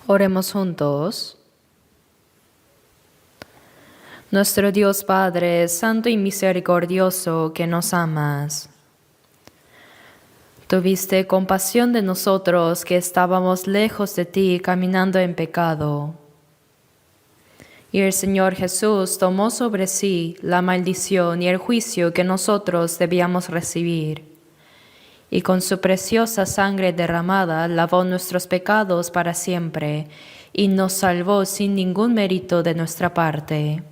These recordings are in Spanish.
Oremos juntos. Nuestro Dios Padre, santo y misericordioso, que nos amas. Tuviste compasión de nosotros que estábamos lejos de ti caminando en pecado. Y el Señor Jesús tomó sobre sí la maldición y el juicio que nosotros debíamos recibir. Y con su preciosa sangre derramada lavó nuestros pecados para siempre y nos salvó sin ningún mérito de nuestra parte.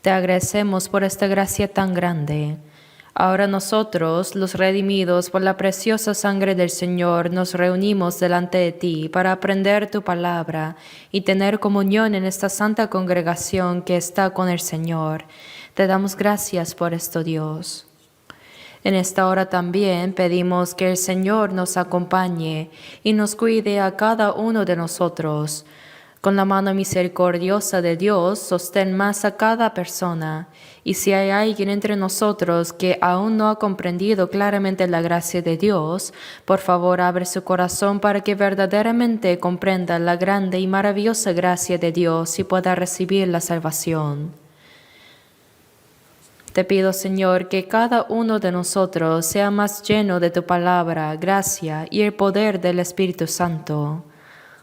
Te agradecemos por esta gracia tan grande. Ahora nosotros, los redimidos por la preciosa sangre del Señor, nos reunimos delante de ti para aprender tu palabra y tener comunión en esta santa congregación que está con el Señor. Te damos gracias por esto, Dios. En esta hora también pedimos que el Señor nos acompañe y nos cuide a cada uno de nosotros. Con la mano misericordiosa de Dios, sostén más a cada persona. Y si hay alguien entre nosotros que aún no ha comprendido claramente la gracia de Dios, por favor abre su corazón para que verdaderamente comprenda la grande y maravillosa gracia de Dios y pueda recibir la salvación. Te pido, Señor, que cada uno de nosotros sea más lleno de tu palabra, gracia y el poder del Espíritu Santo.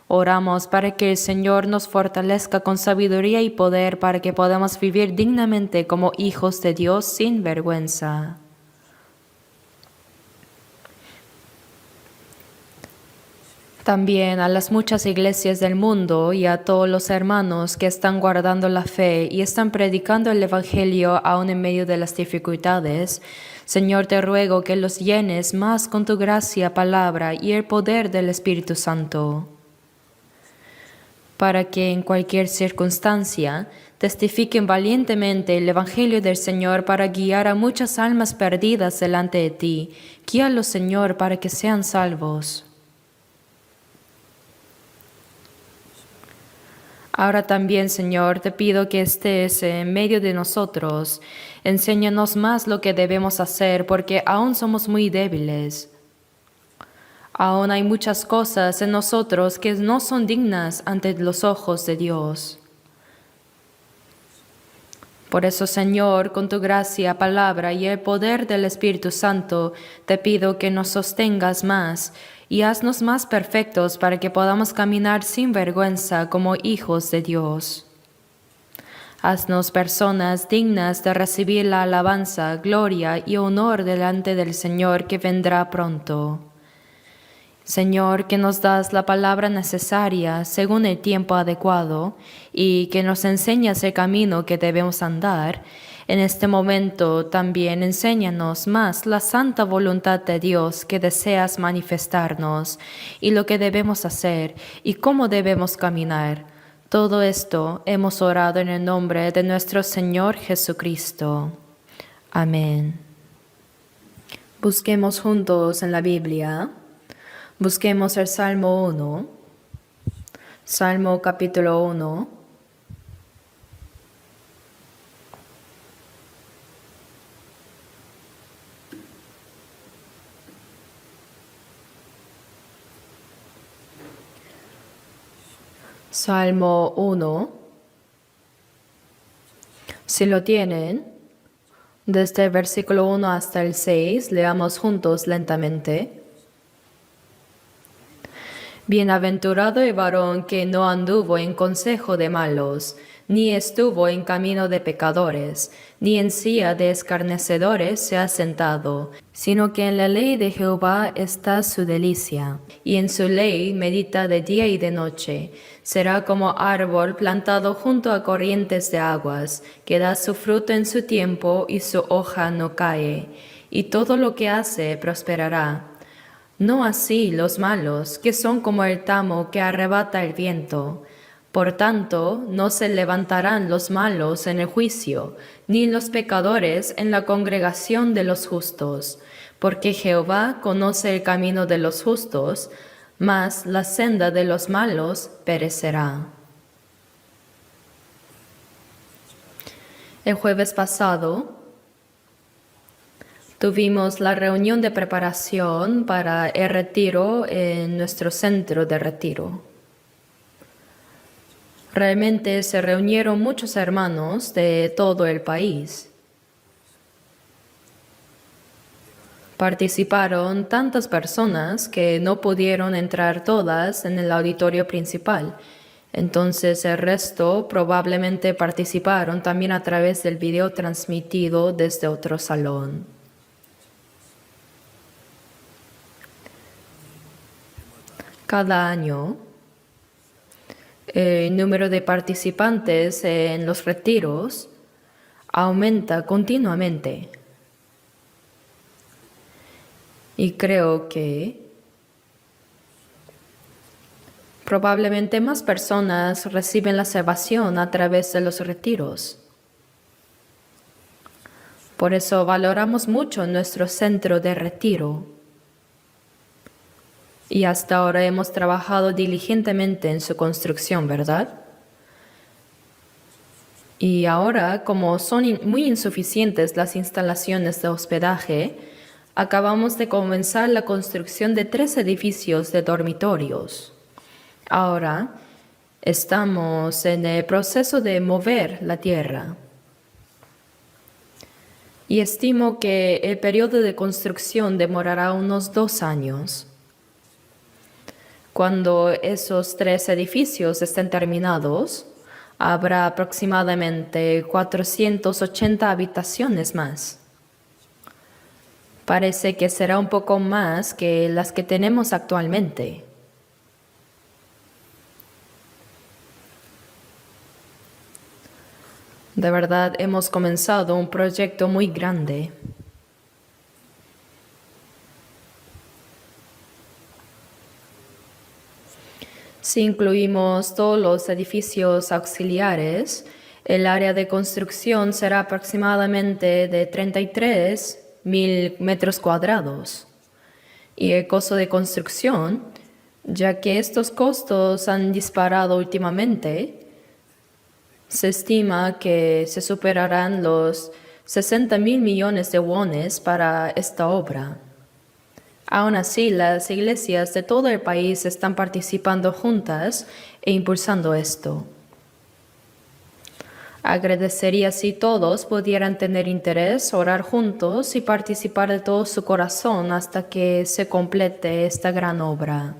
Oramos para que el Señor nos fortalezca con sabiduría y poder para que podamos vivir dignamente como hijos de Dios sin vergüenza. También a las muchas iglesias del mundo y a todos los hermanos que están guardando la fe y están predicando el Evangelio aún en medio de las dificultades, Señor, te ruego que los llenes más con tu gracia, palabra y el poder del Espíritu Santo, para que en cualquier circunstancia testifiquen valientemente el Evangelio del Señor para guiar a muchas almas perdidas delante de ti. Guíalos, Señor, para que sean salvos. Ahora también, Señor, te pido que estés en medio de nosotros. Enséñanos más lo que debemos hacer, porque aún somos muy débiles. Aún hay muchas cosas en nosotros que no son dignas ante los ojos de Dios. Por eso, Señor, con tu gracia, palabra y el poder del Espíritu Santo, te pido que nos sostengas más y haznos más perfectos para que podamos caminar sin vergüenza como hijos de Dios. Haznos personas dignas de recibir la alabanza, gloria y honor delante del Señor que vendrá pronto. Señor, que nos das la palabra necesaria según el tiempo adecuado y que nos enseñas el camino que debemos andar, en este momento también enséñanos más la santa voluntad de Dios que deseas manifestarnos y lo que debemos hacer y cómo debemos caminar. Todo esto hemos orado en el nombre de nuestro Señor Jesucristo. Amén. Busquemos juntos en la Biblia. Busquemos el Salmo 1, Salmo capítulo 1. Salmo 1. Si lo tienen, desde el versículo 1 hasta el 6, leamos juntos lentamente. Bienaventurado el varón que no anduvo en consejo de malos, ni estuvo en camino de pecadores, ni en silla de escarnecedores se ha sentado, sino que en la ley de Jehová está su delicia, y en su ley medita de día y de noche. Será como árbol plantado junto a corrientes de aguas, que da su fruto en su tiempo y su hoja no cae, y todo lo que hace prosperará. No así los malos, que son como el tamo que arrebata el viento. Por tanto, no se levantarán los malos en el juicio, ni los pecadores en la congregación de los justos, porque Jehová conoce el camino de los justos, mas la senda de los malos perecerá. El jueves pasado tuvimos la reunión de preparación para el retiro en nuestro centro de retiro. Realmente se reunieron muchos hermanos de todo el país. Participaron tantas personas que no pudieron entrar todas en el auditorio principal. Entonces el resto probablemente participaron también a través del video transmitido desde otro salón. Cada año, el número de participantes en los retiros aumenta continuamente. Y creo que probablemente más personas reciben la salvación a través de los retiros. Por eso valoramos mucho nuestro centro de retiro. Y hasta ahora hemos trabajado diligentemente en su construcción, ¿verdad? Y ahora, como son muy insuficientes las instalaciones de hospedaje, acabamos de comenzar la construcción de 3 edificios de dormitorios. Ahora estamos en el proceso de mover la tierra. Y estimo que el periodo de construcción demorará unos 2 años. Cuando esos 3 edificios estén terminados, habrá aproximadamente 480 habitaciones más. Parece que será un poco más que las que tenemos actualmente. De verdad, hemos comenzado un proyecto muy grande. Si incluimos todos los edificios auxiliares, el área de construcción será aproximadamente de 33.000 metros cuadrados. Y el costo de construcción, ya que estos costos han disparado últimamente, se estima que se superarán los 60.000 millones de wones para esta obra. Aún así, las iglesias de todo el país están participando juntas e impulsando esto. Agradecería si todos pudieran tener interés, orar juntos y participar de todo su corazón hasta que se complete esta gran obra.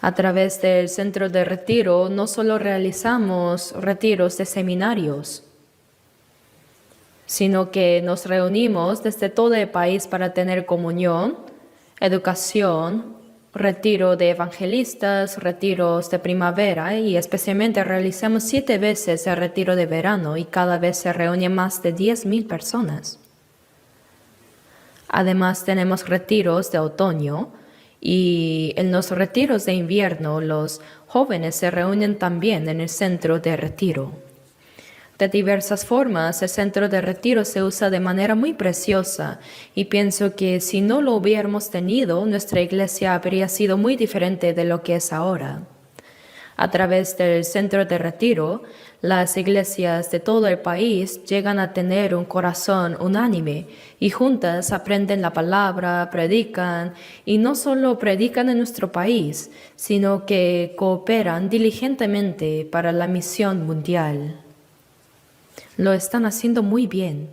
A través del centro de retiro no solo realizamos retiros de seminarios, sino que nos reunimos desde todo el país para tener comunión, educación, retiro de evangelistas, retiros de primavera y especialmente realizamos 7 veces el retiro de verano y cada vez se reúnen más de 10.000 personas. Además tenemos retiros de otoño y en los retiros de invierno los jóvenes se reúnen también en el centro de retiro. De diversas formas, el centro de retiro se usa de manera muy preciosa y pienso que si no lo hubiéramos tenido, nuestra iglesia habría sido muy diferente de lo que es ahora. A través del centro de retiro, las iglesias de todo el país llegan a tener un corazón unánime y juntas aprenden la palabra, predican y no solo predican en nuestro país, sino que cooperan diligentemente para la misión mundial. Lo están haciendo muy bien.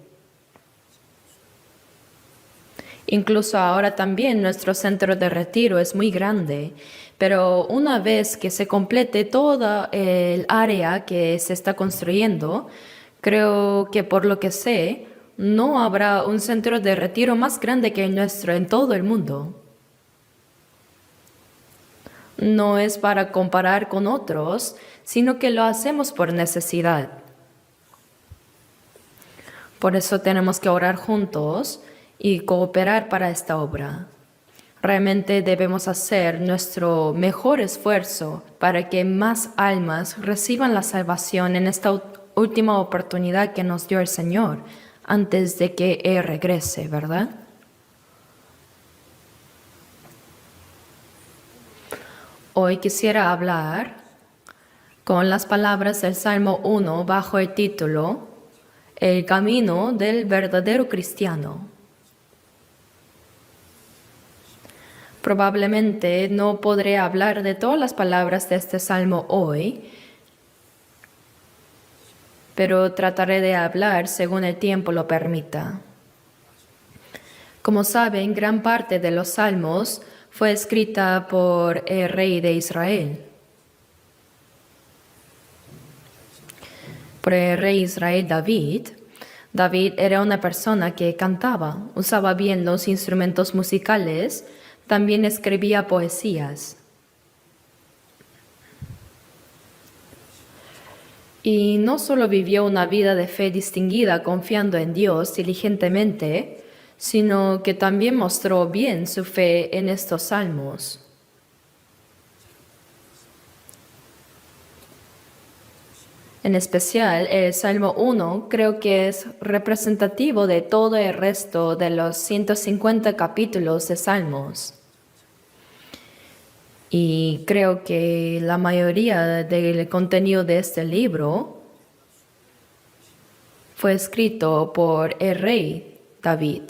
Incluso ahora también nuestro centro de retiro es muy grande, pero una vez que se complete toda el área que se está construyendo, creo que por lo que sé, no habrá un centro de retiro más grande que el nuestro en todo el mundo. No es para comparar con otros, sino que lo hacemos por necesidad. Por eso tenemos que orar juntos y cooperar para esta obra. Realmente debemos hacer nuestro mejor esfuerzo para que más almas reciban la salvación en esta última oportunidad que nos dio el Señor antes de que Él regrese, ¿verdad? Hoy quisiera hablar con las palabras del Salmo 1 bajo el título El camino del verdadero cristiano. Probablemente no podré hablar de todas las palabras de este salmo hoy, pero trataré de hablar según el tiempo lo permita. Como saben, gran parte de los salmos fue escrita por el rey de Israel. Por el rey Israel David. David era una persona que cantaba, usaba bien los instrumentos musicales, también escribía poesías. Y no solo vivió una vida de fe distinguida confiando en Dios diligentemente, sino que también mostró bien su fe en estos salmos. En especial, el Salmo 1 creo que es representativo de todo el resto de los 150 capítulos de Salmos. Y creo que la mayoría del contenido de este libro fue escrito por el rey David.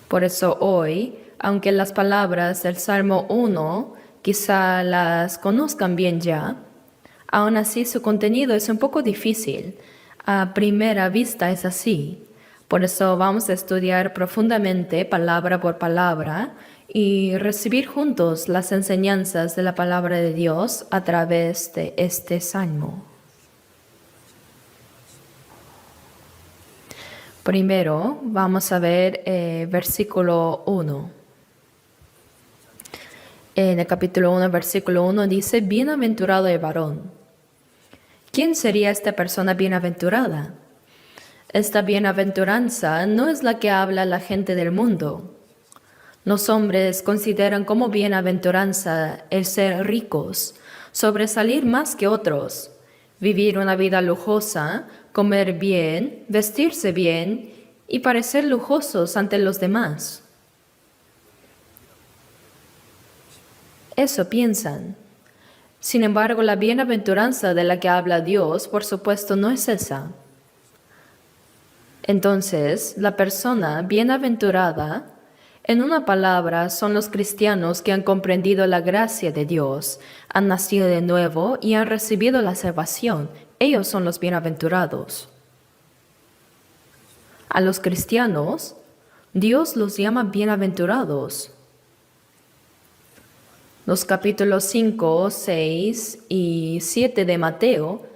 Por eso hoy, aunque las palabras del Salmo 1 quizá las conozcan bien ya, aún así su contenido es un poco difícil. A primera vista es así. Por eso vamos a estudiar profundamente palabra por palabra y recibir juntos las enseñanzas de la palabra de Dios a través de este salmo. Primero vamos a ver versículo 1. En el capítulo 1, versículo 1 dice, bienaventurado el varón. ¿Quién sería esta persona bienaventurada? Esta bienaventuranza no es la que habla la gente del mundo. Los hombres consideran como bienaventuranza el ser ricos, sobresalir más que otros, vivir una vida lujosa, comer bien, vestirse bien y parecer lujosos ante los demás. Eso piensan. Sin embargo, la bienaventuranza de la que habla Dios, por supuesto, no es esa. Entonces, la persona bienaventurada, en una palabra, son los cristianos que han comprendido la gracia de Dios, han nacido de nuevo y han recibido la salvación. Ellos son los bienaventurados. A los cristianos, Dios los llama bienaventurados. Los capítulos 5, 6 y 7 de Mateo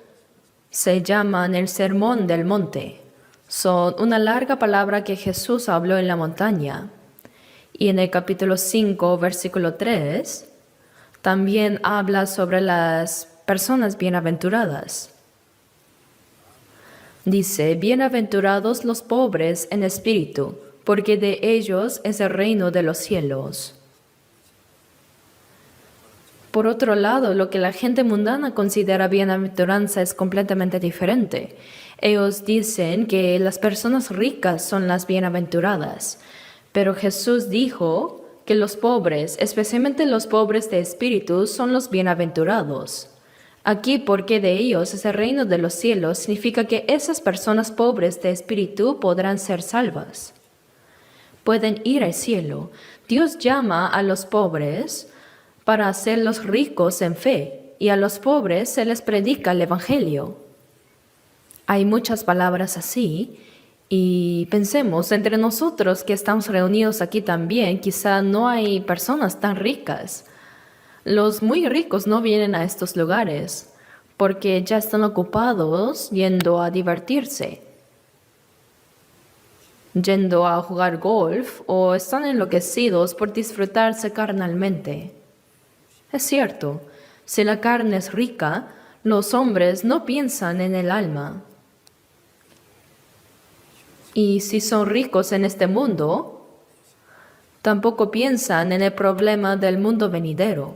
se llaman el Sermón del Monte. Son una larga palabra que Jesús habló en la montaña. Y en el capítulo 5, versículo 3, también habla sobre las personas bienaventuradas. Dice, bienaventurados los pobres en espíritu, porque de ellos es el reino de los cielos. Por otro lado, lo que la gente mundana considera bienaventuranza es completamente diferente. Ellos dicen que las personas ricas son las bienaventuradas, pero Jesús dijo que los pobres, especialmente los pobres de espíritu, son los bienaventurados. Aquí, porque de ellos es el reino de los cielos, significa que esas personas pobres de espíritu podrán ser salvas. Pueden ir al cielo. Dios llama a los pobres para hacerlos ricos en fe, y a los pobres se les predica el Evangelio. Hay muchas palabras así, y pensemos, entre nosotros que estamos reunidos aquí también, quizá no hay personas tan ricas. Los muy ricos no vienen a estos lugares, porque ya están ocupados yendo a divertirse, yendo a jugar golf, o están enloquecidos por disfrutarse carnalmente. Es cierto, si la carne es rica, los hombres no piensan en el alma. Y si son ricos en este mundo, tampoco piensan en el problema del mundo venidero.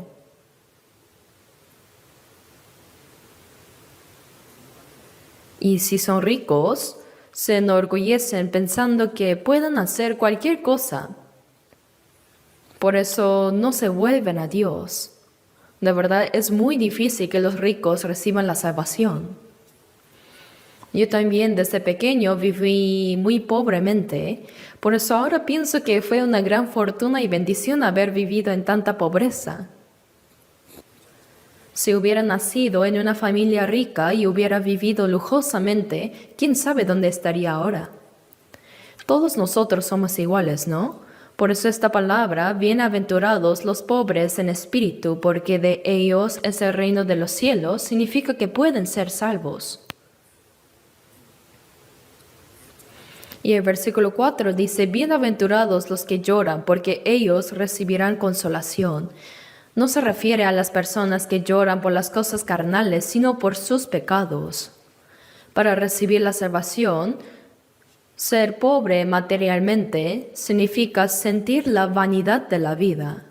Y si son ricos, se enorgullecen pensando que pueden hacer cualquier cosa. Por eso no se vuelven a Dios. De verdad es muy difícil que los ricos reciban la salvación. Yo también desde pequeño viví muy pobremente, por eso ahora pienso que fue una gran fortuna y bendición haber vivido en tanta pobreza. Si hubiera nacido en una familia rica y hubiera vivido lujosamente, quién sabe dónde estaría ahora. Todos nosotros somos iguales, ¿no? Por eso esta palabra, bienaventurados los pobres en espíritu, porque de ellos es el reino de los cielos, significa que pueden ser salvos. Y el versículo 4 dice, bienaventurados los que lloran, porque ellos recibirán consolación. No se refiere a las personas que lloran por las cosas carnales, sino por sus pecados. Para recibir la salvación, ser pobre materialmente significa sentir la vanidad de la vida,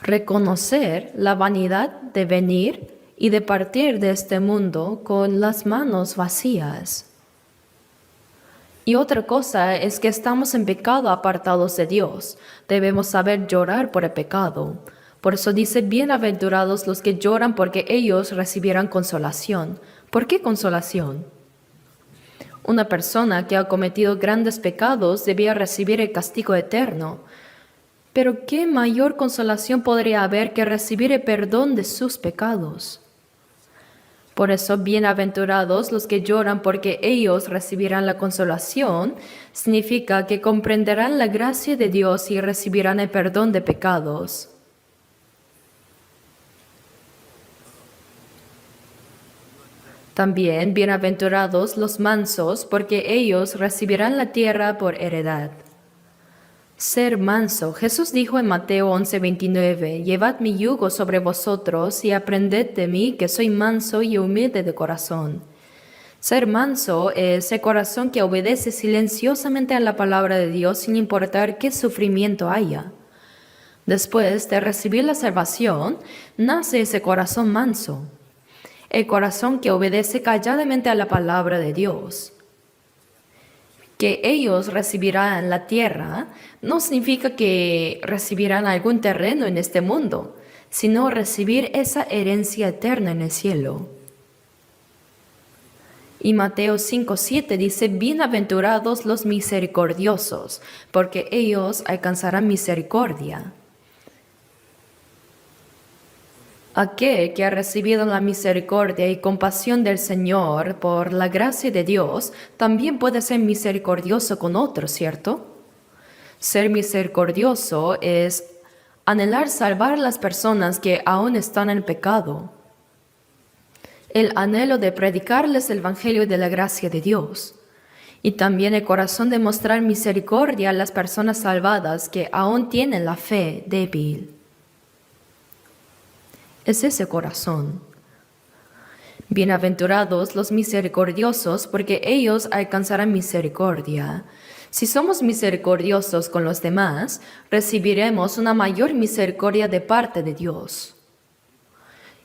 reconocer la vanidad de venir y de partir de este mundo con las manos vacías. Y otra cosa es que estamos en pecado apartados de Dios. Debemos saber llorar por el pecado. Por eso dice, bienaventurados los que lloran porque ellos recibirán consolación. ¿Por qué consolación? Una persona que ha cometido grandes pecados debía recibir el castigo eterno. Pero ¿qué mayor consolación podría haber que recibir el perdón de sus pecados? Por eso, bienaventurados los que lloran porque ellos recibirán la consolación, significa que comprenderán la gracia de Dios y recibirán el perdón de pecados. También, bienaventurados los mansos, porque ellos recibirán la tierra por heredad. Ser manso. Jesús dijo en Mateo 11:29, llevad mi yugo sobre vosotros y aprended de mí, que soy manso y humilde de corazón. Ser manso es el corazón que obedece silenciosamente a la palabra de Dios sin importar qué sufrimiento haya. Después de recibir la salvación, nace ese corazón manso, el corazón que obedece calladamente a la palabra de Dios. Que ellos recibirán la tierra no significa que recibirán algún terreno en este mundo, sino recibir esa herencia eterna en el cielo. Y Mateo 5:7 dice, bienaventurados los misericordiosos, porque ellos alcanzarán misericordia. Aquel que ha recibido la misericordia y compasión del Señor por la gracia de Dios, también puede ser misericordioso con otros, ¿cierto? Ser misericordioso es anhelar salvar a las personas que aún están en pecado. El anhelo de predicarles el Evangelio de la gracia de Dios. Y también el corazón de mostrar misericordia a las personas salvadas que aún tienen la fe débil. Es ese corazón. Bienaventurados los misericordiosos, porque ellos alcanzarán misericordia. Si somos misericordiosos con los demás, recibiremos una mayor misericordia de parte de Dios.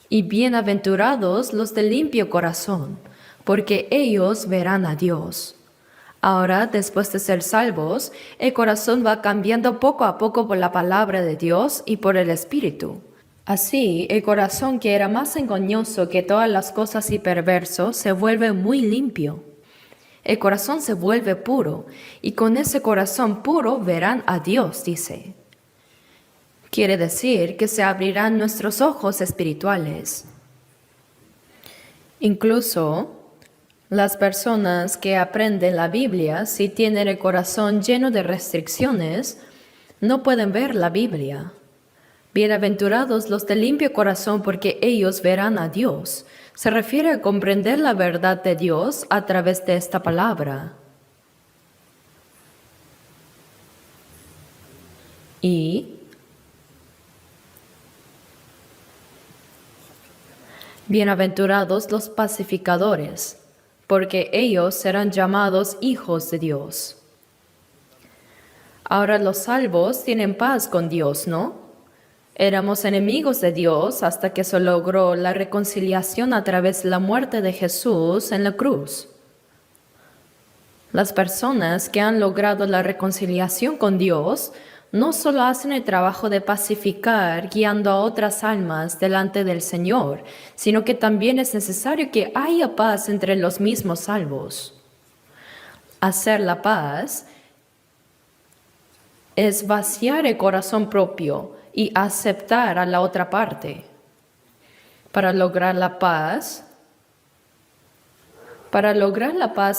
Y bienaventurados los de limpio corazón, porque ellos verán a Dios. Ahora, después de ser salvos, el corazón va cambiando poco a poco por la palabra de Dios y por el Espíritu. Así, el corazón que era más engañoso que todas las cosas y perverso se vuelve muy limpio. El corazón se vuelve puro, y con ese corazón puro verán a Dios, dice. Quiere decir que se abrirán nuestros ojos espirituales. Incluso, las personas que aprenden la Biblia, si tienen el corazón lleno de restricciones, no pueden ver la Biblia. Bienaventurados los de limpio corazón, porque ellos verán a Dios. Se refiere a comprender la verdad de Dios a través de esta palabra. Y bienaventurados los pacificadores, porque ellos serán llamados hijos de Dios. Ahora los salvos tienen paz con Dios, ¿no? Éramos enemigos de Dios hasta que se logró la reconciliación a través de la muerte de Jesús en la cruz. Las personas que han logrado la reconciliación con Dios no solo hacen el trabajo de pacificar, guiando a otras almas delante del Señor, sino que también es necesario que haya paz entre los mismos salvos. Hacer la paz es vaciar el corazón propio y aceptar a la otra parte. Para lograr la paz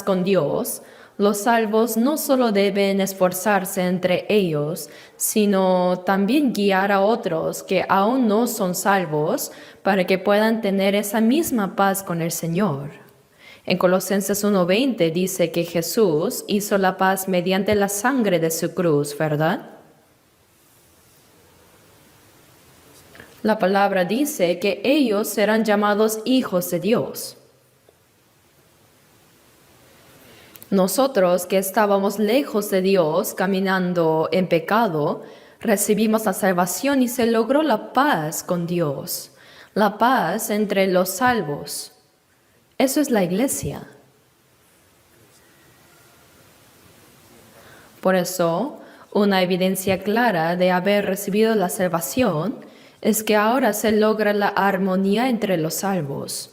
con Dios, los salvos no solo deben esforzarse entre ellos, sino también guiar a otros que aún no son salvos para que puedan tener esa misma paz con el Señor. En Colosenses 1:20 dice que Jesús hizo la paz mediante la sangre de su cruz, ¿verdad? La palabra dice que ellos serán llamados hijos de Dios. Nosotros que estábamos lejos de Dios, caminando en pecado, recibimos la salvación y se logró la paz con Dios, la paz entre los salvos. Eso es la iglesia. Por eso, una evidencia clara de haber recibido la salvación es que ahora se logra la armonía entre los salvos.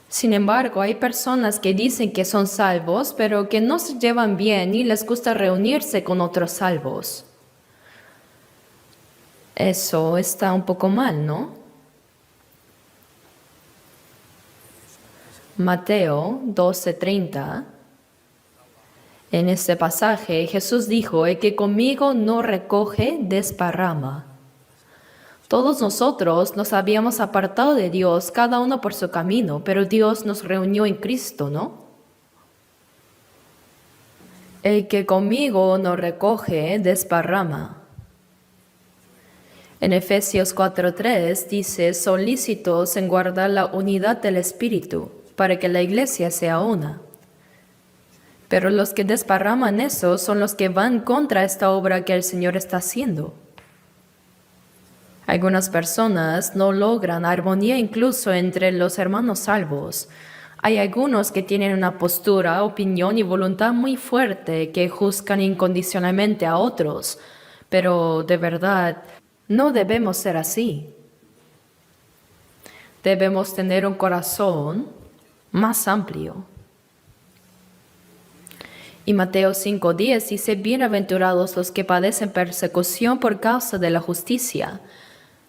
Sin embargo, hay personas que dicen que son salvos, pero que no se llevan bien y les gusta reunirse con otros salvos. Eso está un poco mal, ¿no? Mateo 12:30. En este pasaje, Jesús dijo: el que conmigo no recoge, desparrama. Todos nosotros nos habíamos apartado de Dios, cada uno por su camino, pero Dios nos reunió en Cristo, ¿no? El que conmigo no recoge, desparrama. En Efesios 4:3 dice: solícitos en guardar la unidad del Espíritu, para que la iglesia sea una. Pero los que desparraman eso son los que van contra esta obra que el Señor está haciendo. Algunas personas no logran armonía incluso entre los hermanos salvos. Hay algunos que tienen una postura, opinión y voluntad muy fuerte que juzgan incondicionalmente a otros, pero de verdad no debemos ser así. Debemos tener un corazón más amplio. Y Mateo 5:10 dice: bienaventurados los que padecen persecución por causa de la justicia,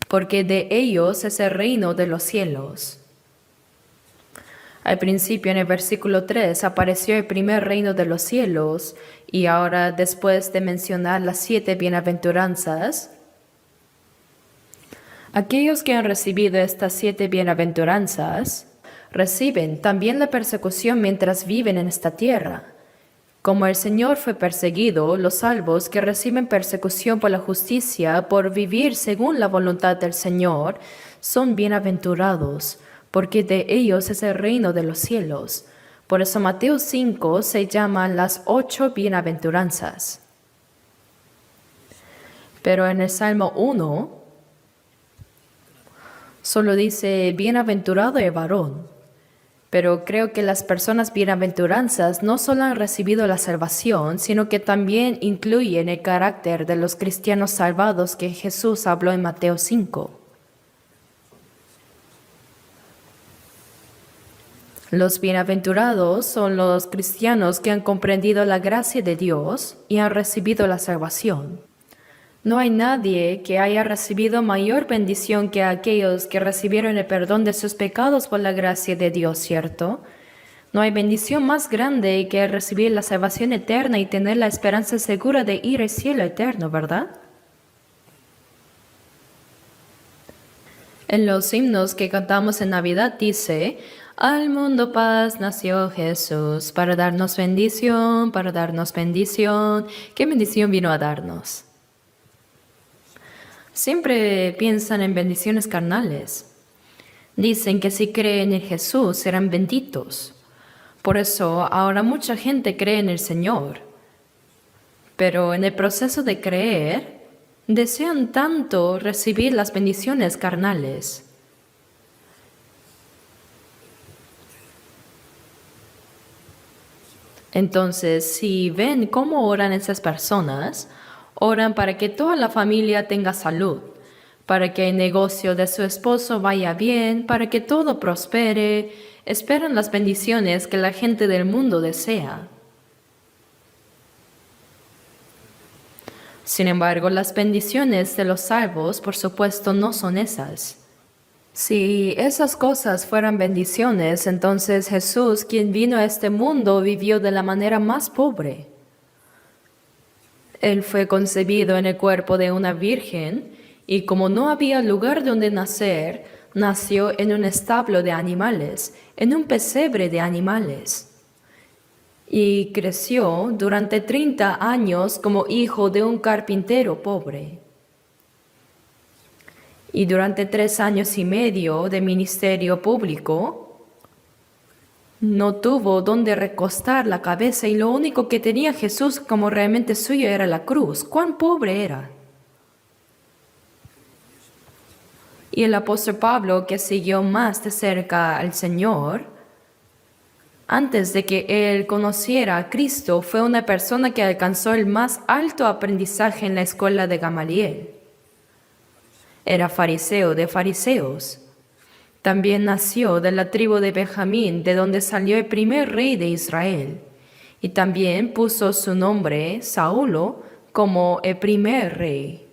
porque de ellos es el reino de los cielos. Al principio, en el versículo 3, apareció el primer reino de los cielos, y ahora, después de mencionar las 7 bienaventuranzas, aquellos que han recibido estas 7 bienaventuranzas reciben también la persecución mientras viven en esta tierra. Como el Señor fue perseguido, los salvos que reciben persecución por la justicia, por vivir según la voluntad del Señor, son bienaventurados, porque de ellos es el reino de los cielos. Por eso Mateo 5 se llama las 8 bienaventuranzas. Pero en el Salmo 1 solo dice: bienaventurado el varón. Pero creo que las personas bienaventuranzas no solo han recibido la salvación, sino que también incluyen el carácter de los cristianos salvados que Jesús habló en Mateo 5. Los bienaventurados son los cristianos que han comprendido la gracia de Dios y han recibido la salvación. No hay nadie que haya recibido mayor bendición que aquellos que recibieron el perdón de sus pecados por la gracia de Dios, ¿cierto? No hay bendición más grande que recibir la salvación eterna y tener la esperanza segura de ir al cielo eterno, ¿verdad? En los himnos que cantamos en Navidad dice: al mundo paz nació Jesús, para darnos bendición, para darnos bendición. ¿Qué bendición vino a darnos? Siempre piensan en bendiciones carnales. Dicen que si creen en Jesús serán benditos. Por eso ahora mucha gente cree en el Señor. Pero en el proceso de creer, desean tanto recibir las bendiciones carnales. Entonces, si ven cómo oran esas personas, Oran para que toda la familia tenga salud, para que el negocio de su esposo vaya bien, para que todo prospere. Esperan las bendiciones que la gente del mundo desea. Sin embargo, las bendiciones de los salvos, por supuesto, no son esas. Si esas cosas fueran bendiciones, entonces Jesús, quien vino a este mundo, vivió de la manera más pobre. Él fue concebido en el cuerpo de una virgen y como no había lugar donde nacer, nació en un establo de animales, en un pesebre de animales. Y creció durante 30 años como hijo de un carpintero pobre. Y durante 3 años y medio de ministerio público, no tuvo donde recostar la cabeza y lo único que tenía Jesús como realmente suyo era la cruz. ¡Cuán pobre era! Y el apóstol Pablo, que siguió más de cerca al Señor, antes de que él conociera a Cristo, fue una persona que alcanzó el más alto aprendizaje en la escuela de Gamaliel. Era fariseo de fariseos. También nació de la tribu de Benjamín, de donde salió el primer rey de Israel. Y también puso su nombre, Saulo, como el primer rey.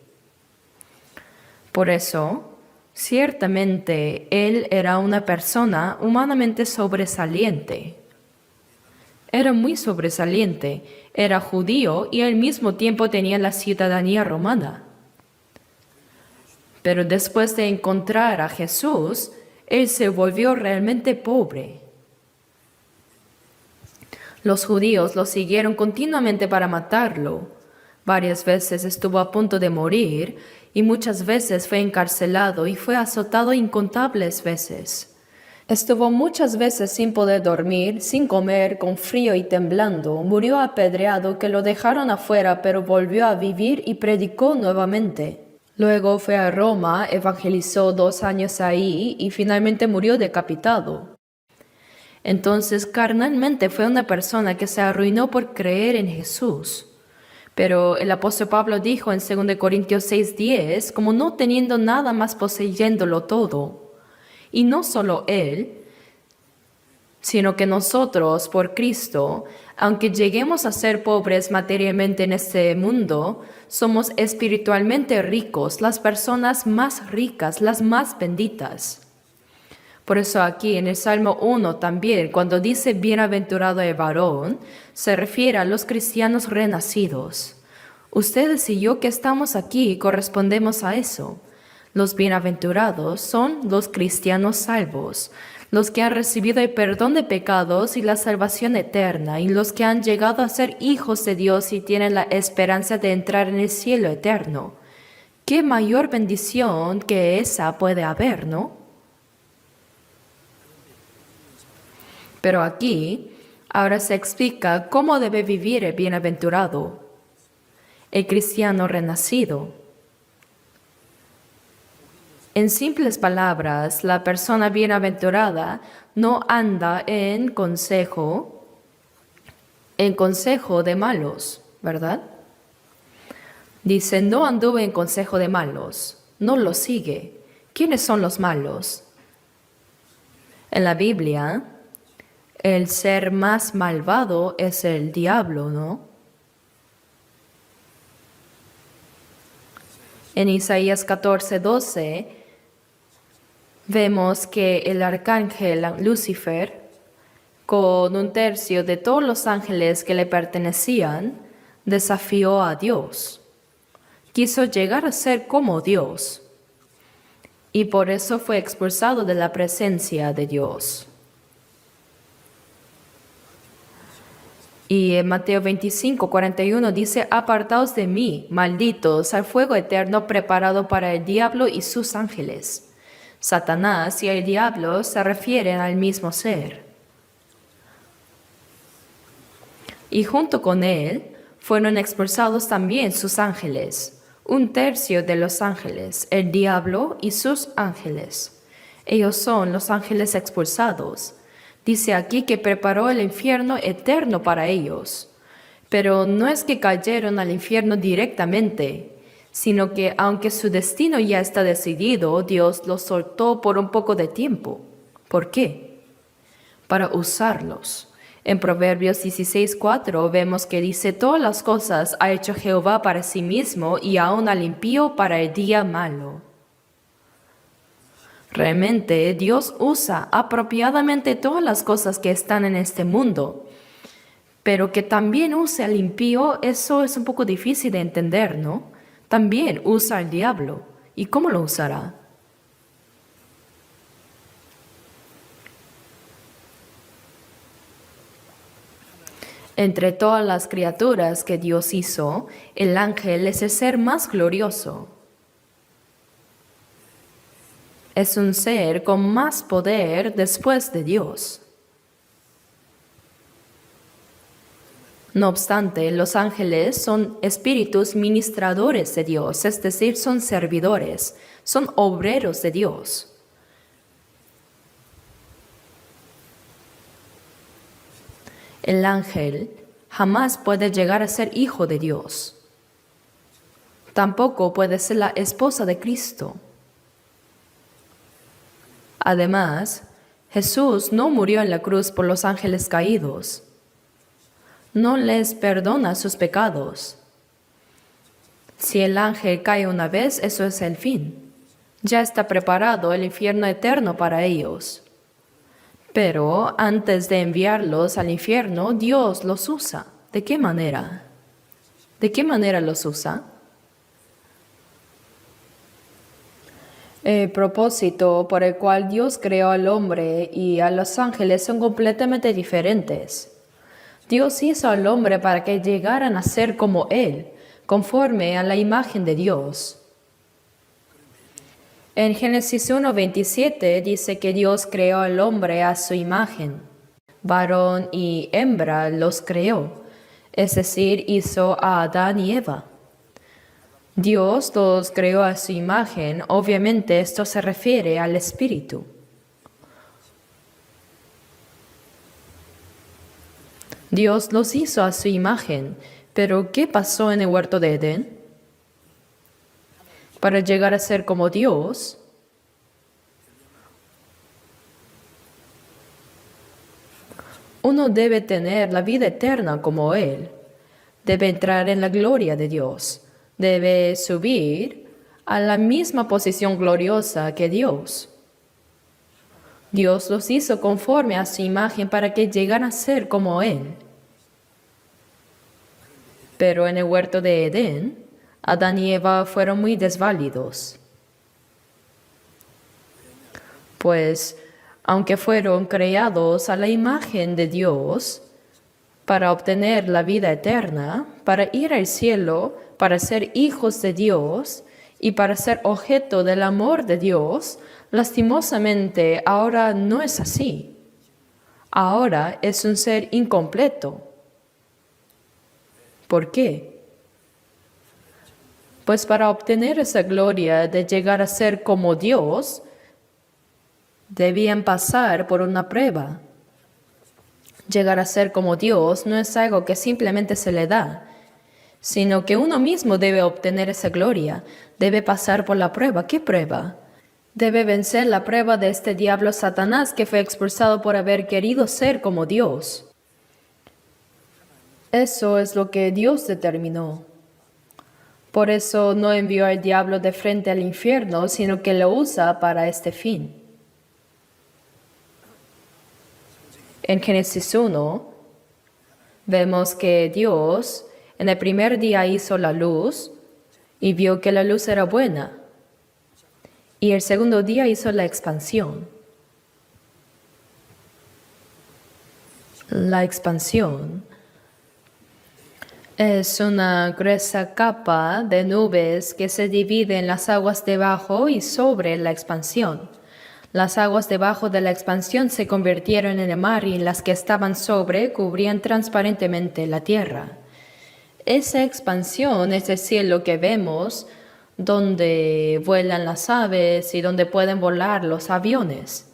Por eso, ciertamente, él era una persona humanamente sobresaliente. Era muy sobresaliente, era judío y al mismo tiempo tenía la ciudadanía romana. Pero después de encontrar a Jesús, él se volvió realmente pobre. Los judíos lo siguieron continuamente para matarlo. Varias veces estuvo a punto de morir y muchas veces fue encarcelado y fue azotado incontables veces. Estuvo muchas veces sin poder dormir, sin comer, con frío y temblando. Murió apedreado, que lo dejaron afuera, pero volvió a vivir y predicó nuevamente. Luego fue a Roma, evangelizó 2 años ahí y finalmente murió decapitado. Entonces, carnalmente fue una persona que se arruinó por creer en Jesús. Pero el apóstol Pablo dijo en 2 Corintios 6:10, como no teniendo nada más poseyéndolo todo. Y no solo él, sino que nosotros, por Cristo, aunque lleguemos a ser pobres materialmente en este mundo, somos espiritualmente ricos, las personas más ricas, las más benditas. Por eso aquí en el Salmo 1 también, cuando dice bienaventurado el varón, se refiere a los cristianos renacidos. Ustedes y yo que estamos aquí correspondemos a eso. Los bienaventurados son los cristianos salvos, los que han recibido el perdón de pecados y la salvación eterna, y los que han llegado a ser hijos de Dios y tienen la esperanza de entrar en el cielo eterno. ¿Qué mayor bendición que esa puede haber, no? Pero aquí, ahora se explica cómo debe vivir el bienaventurado, el cristiano renacido. En simples palabras, la persona bienaventurada no anda en consejo de malos, ¿verdad? Dice, no anduve en consejo de malos, no lo sigue. ¿Quiénes son los malos? En la Biblia, el ser más malvado es el diablo, ¿no? En Isaías 14:12, vemos que el arcángel Lucifer, con 1/3 de todos los ángeles que le pertenecían, desafió a Dios. Quiso llegar a ser como Dios y por eso fue expulsado de la presencia de Dios. Y en Mateo 25:41 dice, apartaos de mí, malditos, al fuego eterno preparado para el diablo y sus ángeles. Satanás y el diablo se refieren al mismo ser. Y junto con él fueron expulsados también sus ángeles, 1/3 de los ángeles, el diablo y sus ángeles. Ellos son los ángeles expulsados. Dice aquí que preparó el infierno eterno para ellos. Pero no es que cayeron al infierno directamente, sino que aunque su destino ya está decidido, Dios los soltó por un poco de tiempo. ¿Por qué? Para usarlos. En Proverbios 16:4 vemos que dice: todas las cosas ha hecho Jehová para sí mismo, y aún al impío para el día malo. Realmente Dios usa apropiadamente todas las cosas que están en este mundo, pero que también use al impío, eso es un poco difícil de entender, ¿no? También usa al diablo. ¿Y cómo lo usará? Entre todas las criaturas que Dios hizo, el ángel es el ser más glorioso. Es un ser con más poder después de Dios. No obstante, los ángeles son espíritus ministradores de Dios, es decir, son servidores, son obreros de Dios. El ángel jamás puede llegar a ser hijo de Dios. Tampoco puede ser la esposa de Cristo. Además, Jesús no murió en la cruz por los ángeles caídos. No les perdona sus pecados. Si el ángel cae una vez, eso es el fin. Ya está preparado el infierno eterno para ellos. Pero antes de enviarlos al infierno, Dios los usa. ¿De qué manera? ¿De qué manera los usa? El propósito por el cual Dios creó al hombre y a los ángeles son completamente diferentes. Dios hizo al hombre para que llegaran a ser como Él, conforme a la imagen de Dios. En Génesis 1:27 dice que Dios creó al hombre a su imagen. Varón y hembra los creó, es decir, hizo a Adán y Eva. Dios los creó a su imagen, obviamente esto se refiere al Espíritu. Dios los hizo a su imagen, pero ¿qué pasó en el huerto de Edén? Para llegar a ser como Dios, uno debe tener la vida eterna como Él, debe entrar en la gloria de Dios, debe subir a la misma posición gloriosa que Dios. Dios los hizo conforme a su imagen para que llegaran a ser como Él. Pero en el huerto de Edén, Adán y Eva fueron muy desválidos. Pues, aunque fueron creados a la imagen de Dios, para obtener la vida eterna, para ir al cielo, para ser hijos de Dios y para ser objeto del amor de Dios, lastimosamente ahora no es así. Ahora es un ser incompleto. ¿Por qué? Pues para obtener esa gloria de llegar a ser como Dios, debían pasar por una prueba. Llegar a ser como Dios no es algo que simplemente se le da, sino que uno mismo debe obtener esa gloria, debe pasar por la prueba. ¿Qué prueba? Debe vencer la prueba de este diablo Satanás que fue expulsado por haber querido ser como Dios. Eso es lo que Dios determinó. Por eso no envió al diablo de frente al infierno, sino que lo usa para este fin. En Génesis 1 vemos que Dios en el primer día hizo la luz y vio que la luz era buena. Y el segundo día hizo la expansión. La expansión es una gruesa capa de nubes que se divide en las aguas debajo y sobre la expansión. Las aguas debajo de la expansión se convirtieron en el mar y las que estaban sobre cubrían transparentemente la tierra. Esa expansión es el cielo que vemos, donde vuelan las aves y donde pueden volar los aviones.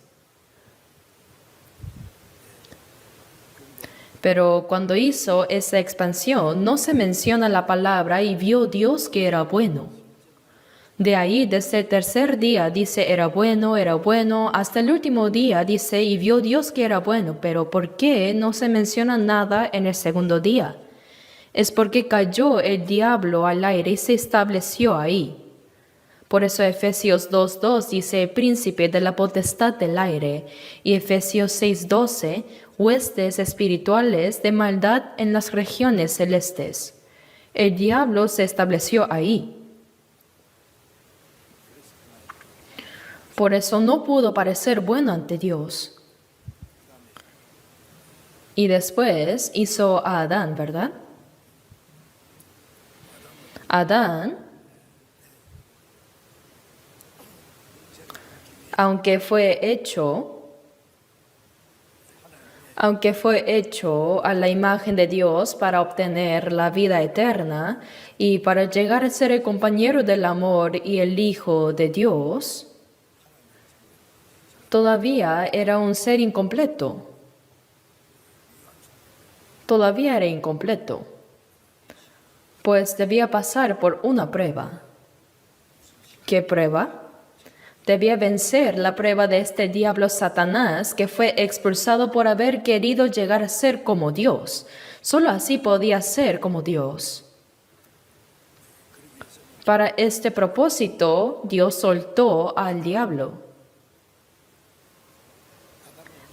Pero cuando hizo esa expansión, no se menciona la palabra y vio Dios que era bueno. De ahí, desde el tercer día, dice era bueno, hasta el último día dice y vio Dios que era bueno. Pero ¿por qué no se menciona nada en el segundo día? Es porque cayó el diablo al aire y se estableció ahí. Por eso Efesios 2:2 dice príncipe de la potestad del aire, y Efesios 6:12 huestes espirituales de maldad en las regiones celestes. El diablo se estableció ahí. Por eso no pudo parecer bueno ante Dios. Y después hizo a Adán, ¿verdad? Adán, aunque fue hecho a la imagen de Dios para obtener la vida eterna y para llegar a ser el compañero del amor y el Hijo de Dios, todavía era un ser incompleto. Todavía era incompleto, pues debía pasar por una prueba. ¿Qué prueba? Debía vencer la prueba de este diablo Satanás que fue expulsado por haber querido llegar a ser como Dios. Solo así podía ser como Dios. Para este propósito, Dios soltó al diablo.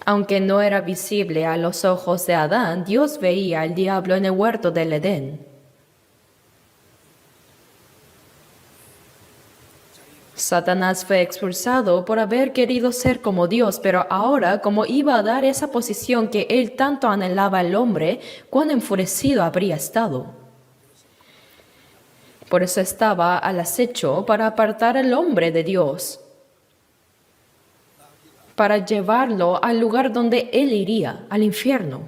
Aunque no era visible a los ojos de Adán, Dios veía al diablo en el huerto del Edén. Satanás fue expulsado por haber querido ser como Dios, pero ahora, como iba a dar esa posición que él tanto anhelaba al hombre, cuán enfurecido habría estado. Por eso estaba al acecho para apartar al hombre de Dios, para llevarlo al lugar donde él iría, al infierno.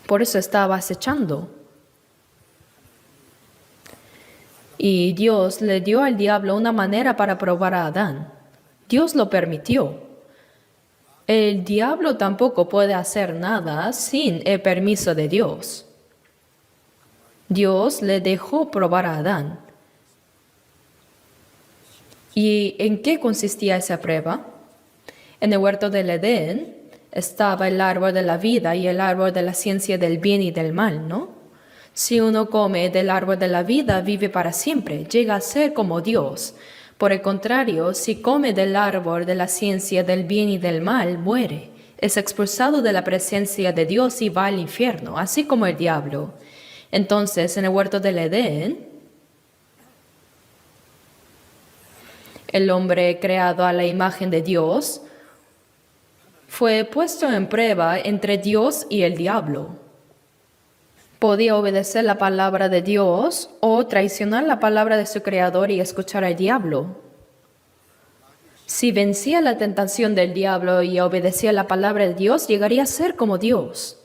Por eso estaba acechando. Y Dios le dio al diablo una manera para probar a Adán. Dios lo permitió. El diablo tampoco puede hacer nada sin el permiso de Dios. Dios le dejó probar a Adán. ¿Y en qué consistía esa prueba? En el huerto del Edén estaba el árbol de la vida y el árbol de la ciencia del bien y del mal, ¿no? Si uno come del árbol de la vida, vive para siempre, llega a ser como Dios. Por el contrario, si come del árbol de la ciencia del bien y del mal, muere. Es expulsado de la presencia de Dios y va al infierno, así como el diablo. Entonces, en el huerto del Edén, el hombre creado a la imagen de Dios fue puesto en prueba entre Dios y el diablo. Podía obedecer la palabra de Dios o traicionar la palabra de su Creador y escuchar al diablo. Si vencía la tentación del diablo y obedecía la palabra de Dios, llegaría a ser como Dios.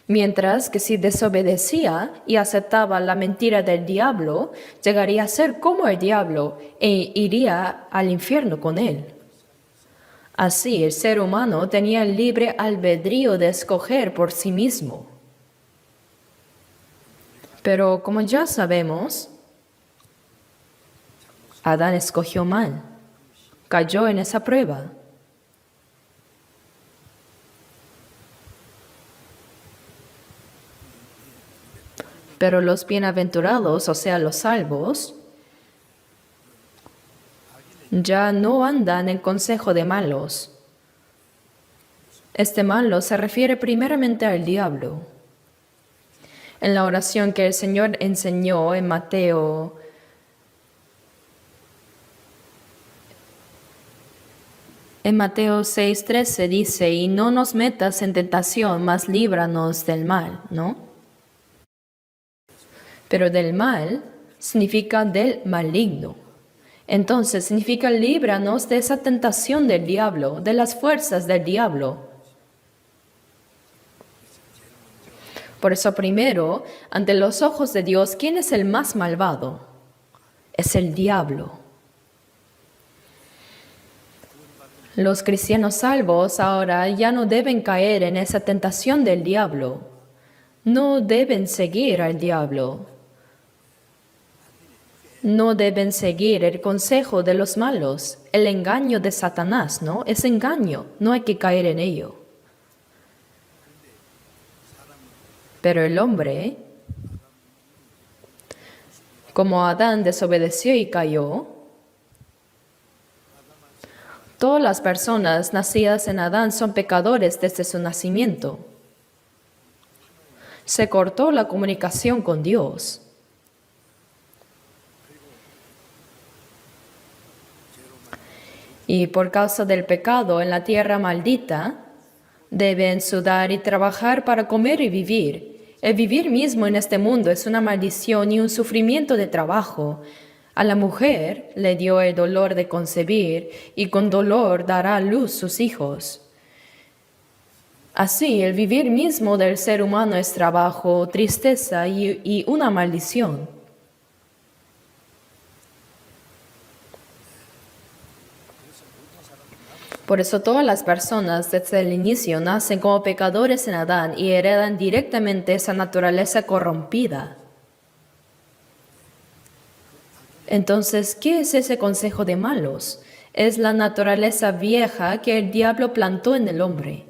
Mientras que si desobedecía y aceptaba la mentira del diablo, llegaría a ser como el diablo e iría al infierno con él. Así, el ser humano tenía el libre albedrío de escoger por sí mismo. Pero como ya sabemos, Adán escogió mal, cayó en esa prueba. Pero los bienaventurados, o sea, los salvos, ya no andan en consejo de malos. Este malo se refiere primeramente al diablo. En la oración que el Señor enseñó en Mateo 6:13 dice, y no nos metas en tentación, mas líbranos del mal, ¿no? Pero del mal significa del maligno. Entonces significa líbranos de esa tentación del diablo, de las fuerzas del diablo. Por eso primero, ante los ojos de Dios, ¿quién es el más malvado? Es el diablo. Los cristianos salvos ahora ya no deben caer en esa tentación del diablo. No deben seguir al diablo. No deben seguir el consejo de los malos, el engaño de Satanás, ¿no? Es engaño, no hay que caer en ello. Pero el hombre, como Adán desobedeció y cayó, todas las personas nacidas en Adán son pecadores desde su nacimiento. Se cortó la comunicación con Dios. Y por causa del pecado en la tierra maldita, deben sudar y trabajar para comer y vivir. El vivir mismo en este mundo es una maldición y un sufrimiento de trabajo. A la mujer le dio el dolor de concebir y con dolor dará a luz sus hijos. Así, el vivir mismo del ser humano es trabajo, tristeza y una maldición. Por eso todas las personas desde el inicio nacen como pecadores en Adán y heredan directamente esa naturaleza corrompida. Entonces, ¿qué es ese consejo de malos? Es la naturaleza vieja que el diablo plantó en el hombre.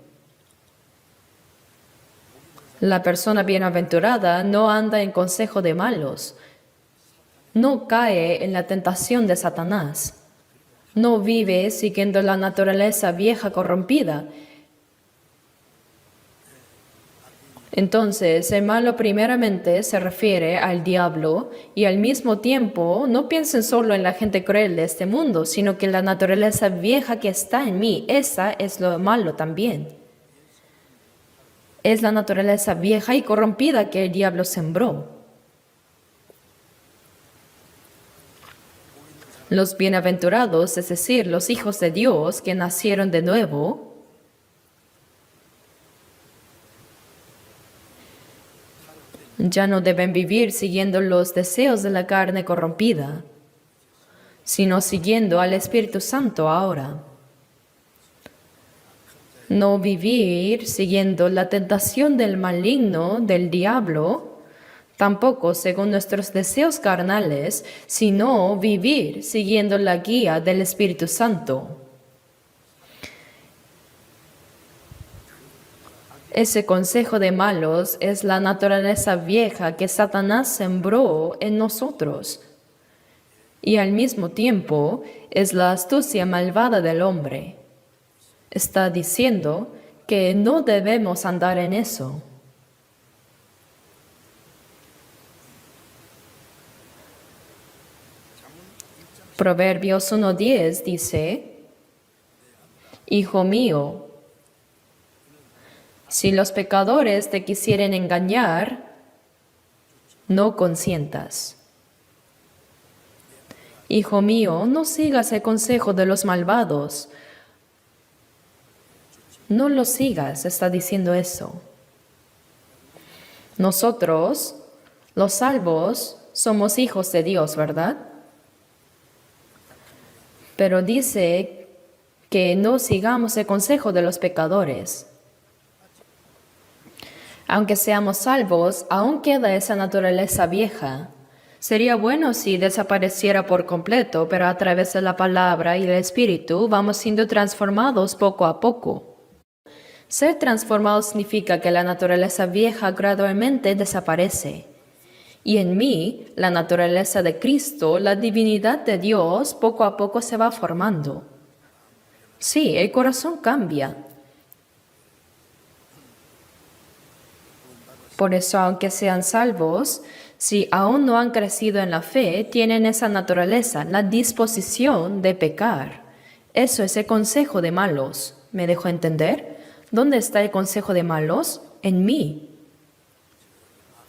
La persona bienaventurada no anda en consejo de malos, no cae en la tentación de Satanás. No vive siguiendo la naturaleza vieja corrompida. Entonces, el malo primeramente se refiere al diablo y al mismo tiempo no piensen solo en la gente cruel de este mundo, sino que la naturaleza vieja que está en mí, esa es lo malo también. Es la naturaleza vieja y corrompida que el diablo sembró. Los bienaventurados, es decir, los hijos de Dios que nacieron de nuevo, ya no deben vivir siguiendo los deseos de la carne corrompida, sino siguiendo al Espíritu Santo ahora. No vivir siguiendo la tentación del maligno, del diablo, tampoco según nuestros deseos carnales, sino vivir siguiendo la guía del Espíritu Santo. Ese consejo de malos es la naturaleza vieja que Satanás sembró en nosotros. Y al mismo tiempo es la astucia malvada del hombre. Está diciendo que no debemos andar en eso. Proverbios 1:10 dice, Hijo mío, si los pecadores te quisieren engañar, no consientas. Hijo mío, no sigas el consejo de los malvados. No lo sigas, está diciendo eso. Nosotros, los salvos, somos hijos de Dios, ¿verdad? Pero dice que no sigamos el consejo de los pecadores. Aunque seamos salvos, aún queda esa naturaleza vieja. Sería bueno si desapareciera por completo, pero a través de la palabra y el Espíritu vamos siendo transformados poco a poco. Ser transformado significa que la naturaleza vieja gradualmente desaparece. Y en mí, la naturaleza de Cristo, la divinidad de Dios, poco a poco se va formando. Sí, el corazón cambia. Por eso, aunque sean salvos, si aún no han crecido en la fe, tienen esa naturaleza, la disposición de pecar. Eso es el consejo de malos. ¿Me dejo entender? ¿Dónde está el consejo de malos? En mí.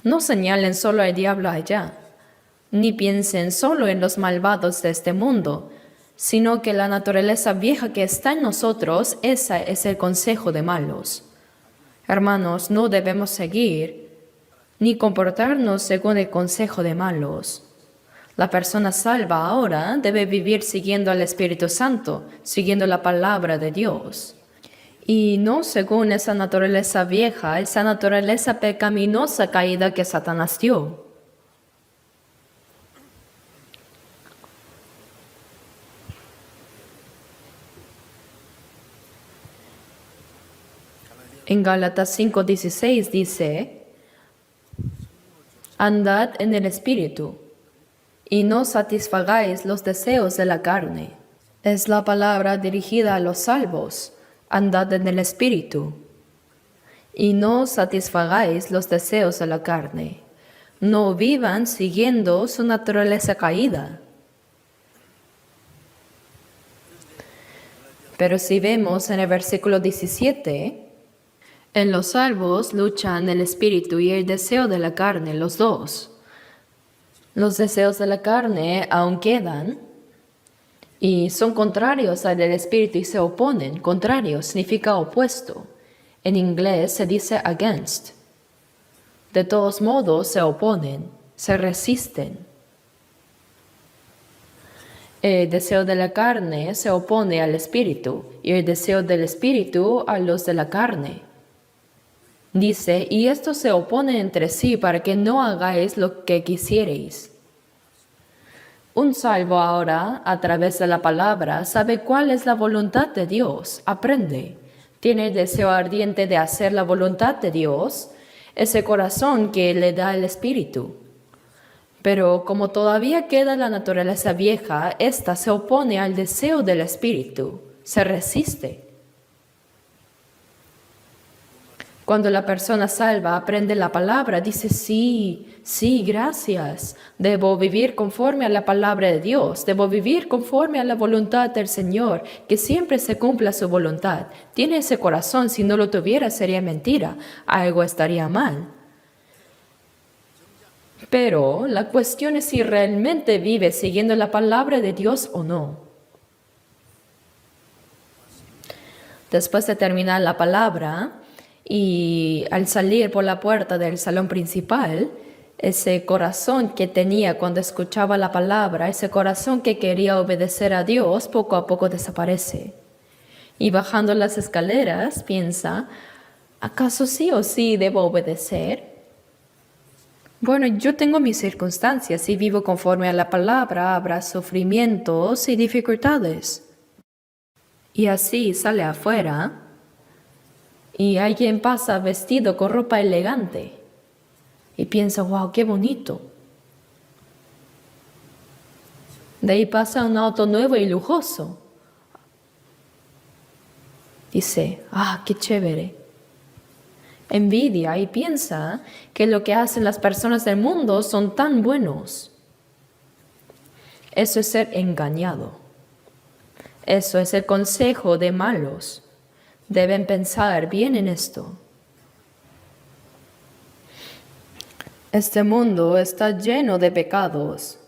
No señalen solo al diablo allá, ni piensen solo en los malvados de este mundo, sino que la naturaleza vieja que está en nosotros, esa es el consejo de malos. Hermanos, no debemos seguir ni comportarnos según el consejo de malos. La persona salva ahora debe vivir siguiendo al Espíritu Santo, siguiendo la palabra de Dios. Y no según esa naturaleza vieja, esa naturaleza pecaminosa caída que Satanás dio. En Gálatas 5:16 dice, andad en el Espíritu, y no satisfagáis los deseos de la carne. Es la palabra dirigida a los salvos. Andad en el Espíritu, y no satisfagáis los deseos de la carne. No vivan siguiendo su naturaleza caída. Pero si vemos en el versículo 17, en los salvos luchan el espíritu y el deseo de la carne, los dos. Los deseos de la carne aún quedan y son contrarios al del espíritu y se oponen. Contrario significa opuesto. En inglés se dice against. De todos modos se oponen, se resisten. El deseo de la carne se opone al espíritu y el deseo del espíritu a los de la carne. Dice, y estos se oponen entre sí para que no hagáis lo que quisierais. Un salvo ahora, a través de la palabra, sabe cuál es la voluntad de Dios, aprende. Tiene el deseo ardiente de hacer la voluntad de Dios, ese corazón que le da el Espíritu. Pero como todavía queda la naturaleza vieja, ésta se opone al deseo del Espíritu, se resiste. Cuando la persona salva aprende la palabra, dice, sí, gracias. Debo vivir conforme a la palabra de Dios. Debo vivir conforme a la voluntad del Señor, que siempre se cumpla su voluntad. Tiene ese corazón, si no lo tuviera sería mentira. Algo estaría mal. Pero la cuestión es si realmente vive siguiendo la palabra de Dios o no. Después de terminar la palabra, y al salir por la puerta del salón principal, ese corazón que tenía cuando escuchaba la palabra, ese corazón que quería obedecer a Dios, poco a poco desaparece. Y bajando las escaleras, piensa, ¿acaso sí o sí debo obedecer? Bueno, yo tengo mis circunstancias y vivo conforme a la palabra, habrá sufrimientos y dificultades. Y así sale afuera. Y alguien pasa vestido con ropa elegante y piensa, wow, qué bonito. De ahí pasa un auto nuevo y lujoso. Dice, qué chévere. Envidia y piensa que lo que hacen las personas del mundo son tan buenos. Eso es ser engañado. Eso es el consejo de malos. Deben pensar bien en esto. Este mundo está lleno de pecados.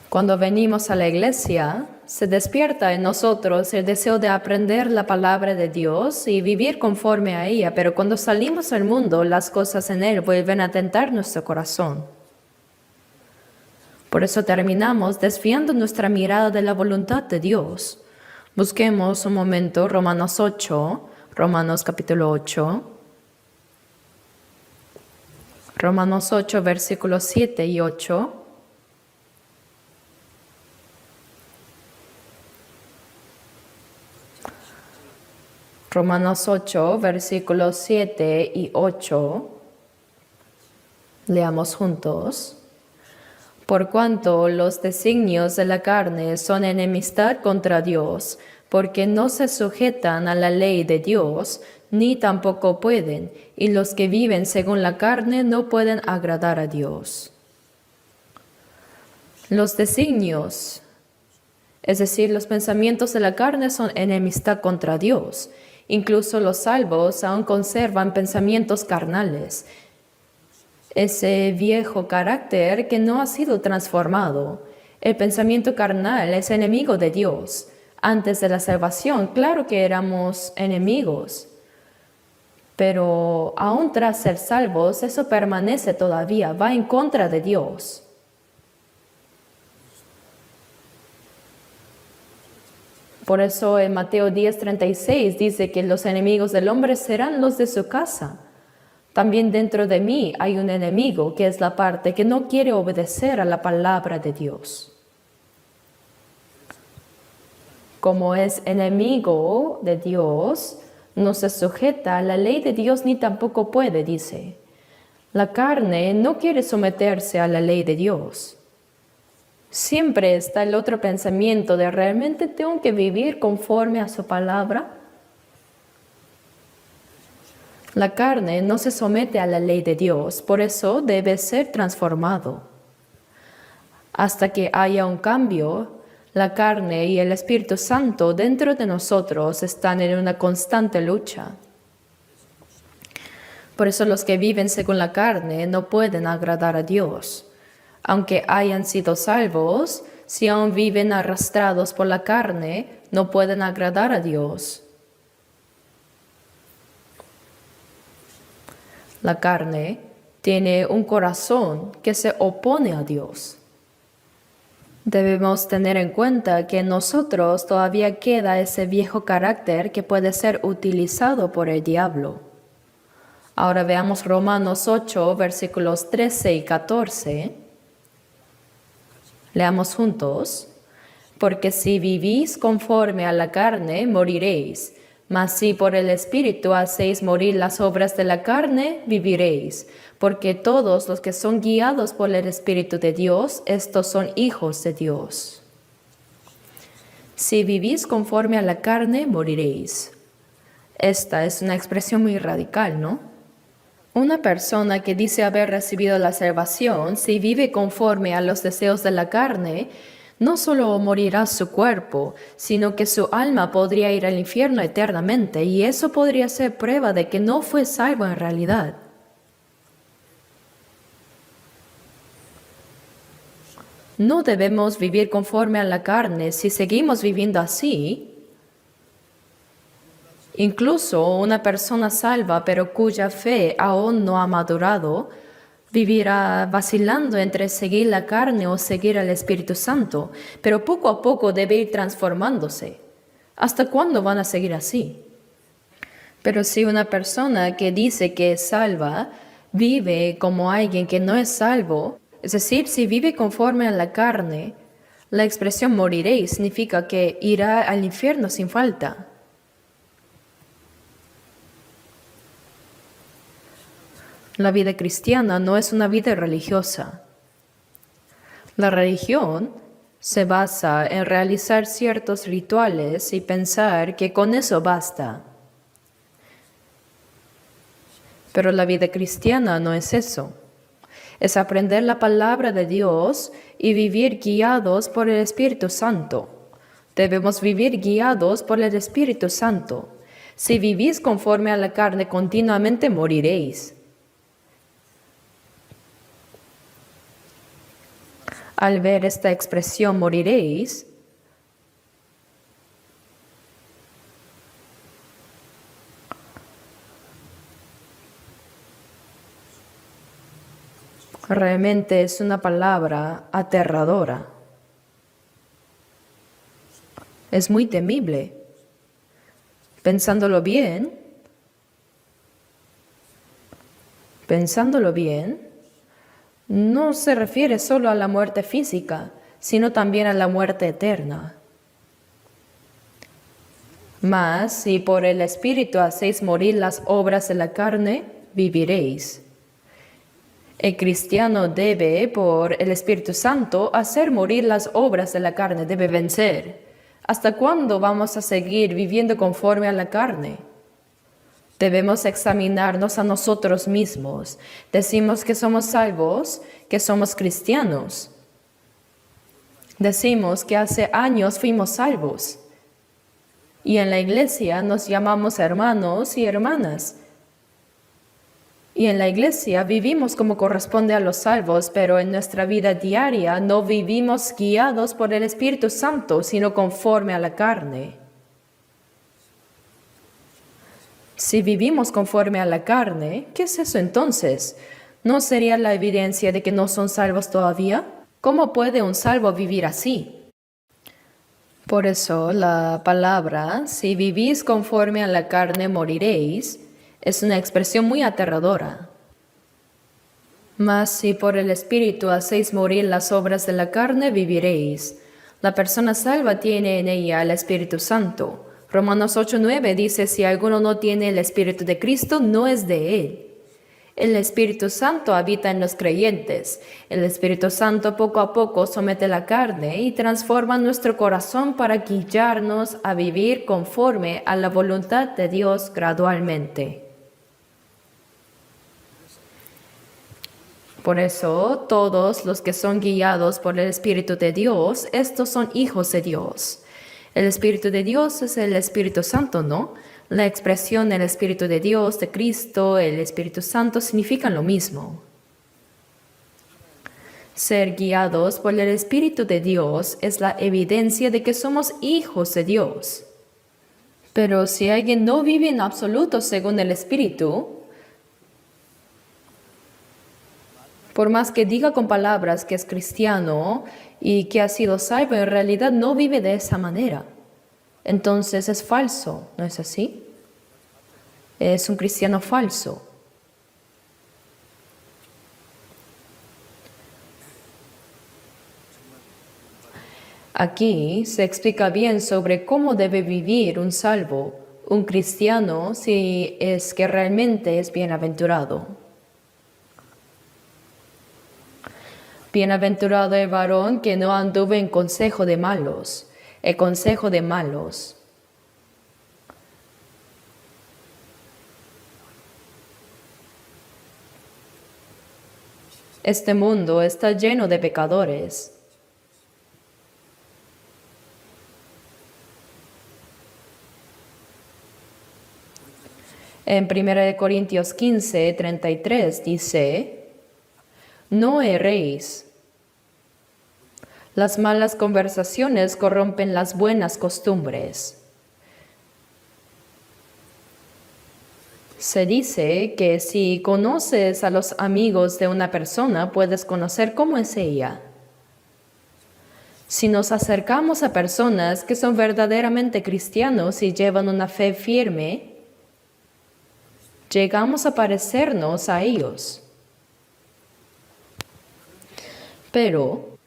Cuando venimos a la iglesia, se despierta en nosotros el deseo de aprender la palabra de Dios y vivir conforme a ella, pero cuando salimos al mundo, las cosas en él vuelven a tentar nuestro corazón. Por eso terminamos desviando nuestra mirada de la voluntad de Dios. Busquemos un momento Romanos capítulo 8. Romanos 8, versículos 7 y 8. Romanos 8, versículos 7 y 8. Leamos juntos. Por cuanto los designios de la carne son enemistad contra Dios, porque no se sujetan a la ley de Dios, ni tampoco pueden, y los que viven según la carne no pueden agradar a Dios. Los designios, es decir, los pensamientos de la carne son enemistad contra Dios. Incluso los salvos aún conservan pensamientos carnales. Ese viejo carácter que no ha sido transformado. El pensamiento carnal es enemigo de Dios. Antes de la salvación, claro que éramos enemigos. Pero aún tras ser salvos, eso permanece todavía, va en contra de Dios. Por eso en Mateo 10:36 dice que los enemigos del hombre serán los de su casa. También dentro de mí hay un enemigo, que es la parte que no quiere obedecer a la palabra de Dios. Como es enemigo de Dios, no se sujeta a la ley de Dios ni tampoco puede, dice. La carne no quiere someterse a la ley de Dios. Siempre está el otro pensamiento de ¿realmente tengo que vivir conforme a su palabra? La carne no se somete a la ley de Dios, por eso debe ser transformado. Hasta que haya un cambio, la carne y el Espíritu Santo dentro de nosotros están en una constante lucha. Por eso los que viven según la carne no pueden agradar a Dios. Aunque hayan sido salvos, si aún viven arrastrados por la carne, no pueden agradar a Dios. La carne tiene un corazón que se opone a Dios. Debemos tener en cuenta que en nosotros todavía queda ese viejo carácter que puede ser utilizado por el diablo. Ahora veamos Romanos 8, versículos 13 y 14. Leamos juntos. Porque si vivís conforme a la carne, moriréis. Mas si por el Espíritu hacéis morir las obras de la carne, viviréis. Porque todos los que son guiados por el Espíritu de Dios, estos son hijos de Dios. Si vivís conforme a la carne, moriréis. Esta es una expresión muy radical, ¿no? Una persona que dice haber recibido la salvación, si vive conforme a los deseos de la carne, no solo morirá su cuerpo, sino que su alma podría ir al infierno eternamente, y eso podría ser prueba de que no fue salvo en realidad. No debemos vivir conforme a la carne. Si seguimos viviendo así, incluso una persona salva pero cuya fe aún no ha madurado, vivirá vacilando entre seguir la carne o seguir al Espíritu Santo, pero poco a poco debe ir transformándose. ¿Hasta cuándo van a seguir así? Pero si una persona que dice que es salva vive como alguien que no es salvo, es decir, si vive conforme a la carne, la expresión moriréis significa que irá al infierno sin falta. La vida cristiana no es una vida religiosa. La religión se basa en realizar ciertos rituales y pensar que con eso basta. Pero la vida cristiana no es eso. Es aprender la palabra de Dios y vivir guiados por el Espíritu Santo. Debemos vivir guiados por el Espíritu Santo. Si vivís conforme a la carne continuamente, moriréis. Al ver esta expresión moriréis, realmente es una palabra aterradora. Es muy temible. Pensándolo bien, no se refiere solo a la muerte física, sino también a la muerte eterna. Mas si por el Espíritu hacéis morir las obras de la carne, viviréis. El cristiano debe, por el Espíritu Santo, hacer morir las obras de la carne, debe vencer. ¿Hasta cuándo vamos a seguir viviendo conforme a la carne? Debemos examinarnos a nosotros mismos. Decimos que somos salvos, que somos cristianos. Decimos que hace años fuimos salvos. Y en la iglesia nos llamamos hermanos y hermanas. Y en la iglesia vivimos como corresponde a los salvos, pero en nuestra vida diaria no vivimos guiados por el Espíritu Santo, sino conforme a la carne. Si vivimos conforme a la carne, ¿qué es eso entonces? ¿No sería la evidencia de que no son salvos todavía? ¿Cómo puede un salvo vivir así? Por eso la palabra, si vivís conforme a la carne moriréis, es una expresión muy aterradora. Mas si por el Espíritu hacéis morir las obras de la carne, viviréis. La persona salva tiene en ella el Espíritu Santo. Romanos 8:9 dice, si alguno no tiene el Espíritu de Cristo, no es de él. El Espíritu Santo habita en los creyentes. El Espíritu Santo poco a poco somete la carne y transforma nuestro corazón para guiarnos a vivir conforme a la voluntad de Dios gradualmente. Por eso, todos los que son guiados por el Espíritu de Dios, estos son hijos de Dios. El Espíritu de Dios es el Espíritu Santo, ¿no? La expresión del Espíritu de Dios, de Cristo, el Espíritu Santo significan lo mismo. Ser guiados por el Espíritu de Dios es la evidencia de que somos hijos de Dios. Pero si alguien no vive en absoluto según el Espíritu, por más que diga con palabras que es cristiano y que ha sido salvo, en realidad no vive de esa manera. Entonces es falso, ¿no es así? Es un cristiano falso. Aquí se explica bien sobre cómo debe vivir un salvo, un cristiano, si es que realmente es bienaventurado. Bienaventurado el varón que no anduvo en consejo de malos, el consejo de malos. Este mundo está lleno de pecadores. En 1 Corintios 15:33 dice, no erréis. Las malas conversaciones corrompen las buenas costumbres. Se dice que si conoces a los amigos de una persona, puedes conocer cómo es ella. Si nos acercamos a personas que son verdaderamente cristianos y llevan una fe firme, llegamos a parecernos a ellos. Pero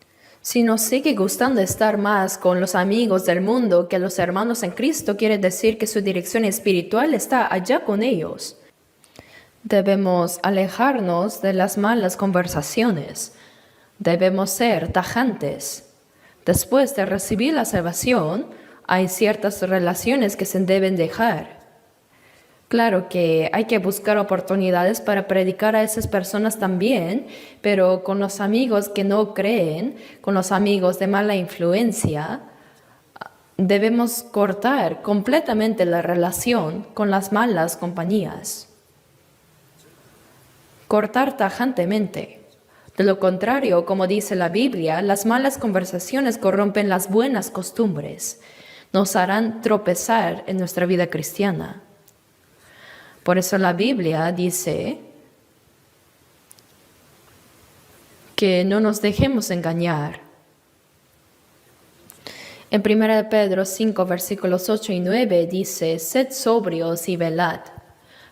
si nos sigue gustando estar más con los amigos del mundo que los hermanos en Cristo, quiere decir que su dirección espiritual está allá con ellos. Debemos alejarnos de las malas conversaciones. Debemos ser tajantes. Después de recibir la salvación, hay ciertas relaciones que se deben dejar. Claro que hay que buscar oportunidades para predicar a esas personas también, pero con los amigos que no creen, con los amigos de mala influencia, debemos cortar completamente la relación con las malas compañías. Cortar tajantemente. De lo contrario, como dice la Biblia, las malas conversaciones corrompen las buenas costumbres, nos harán tropezar en nuestra vida cristiana. Por eso la Biblia dice que no nos dejemos engañar. En 1 Pedro 5, versículos 8 y 9 dice, sed sobrios y velad,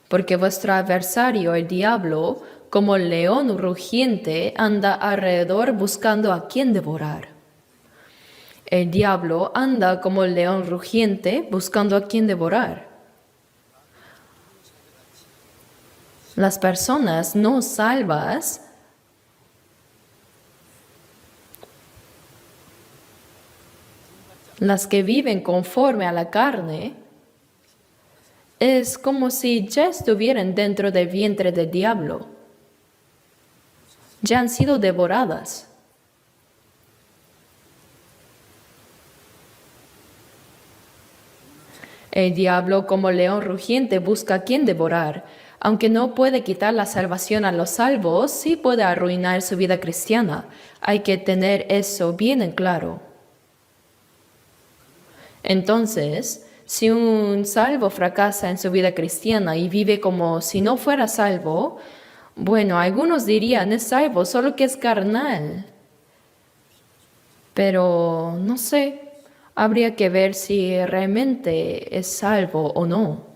porque vuestro adversario, el diablo, como león rugiente, anda alrededor buscando a quien devorar. El diablo anda como el león rugiente buscando a quien devorar. Las personas no salvas las que viven conforme a la carne, es como si ya estuvieran dentro del vientre del diablo. Ya han sido devoradas. El diablo, como león rugiente, busca a quien devorar. Aunque no puede quitar la salvación a los salvos, sí puede arruinar su vida cristiana. Hay que tener eso bien en claro. Entonces, Si un salvo fracasa en su vida cristiana y vive como si no fuera salvo, bueno, algunos dirían es salvo, solo que es carnal. Pero no sé, habría que ver si realmente es salvo o no.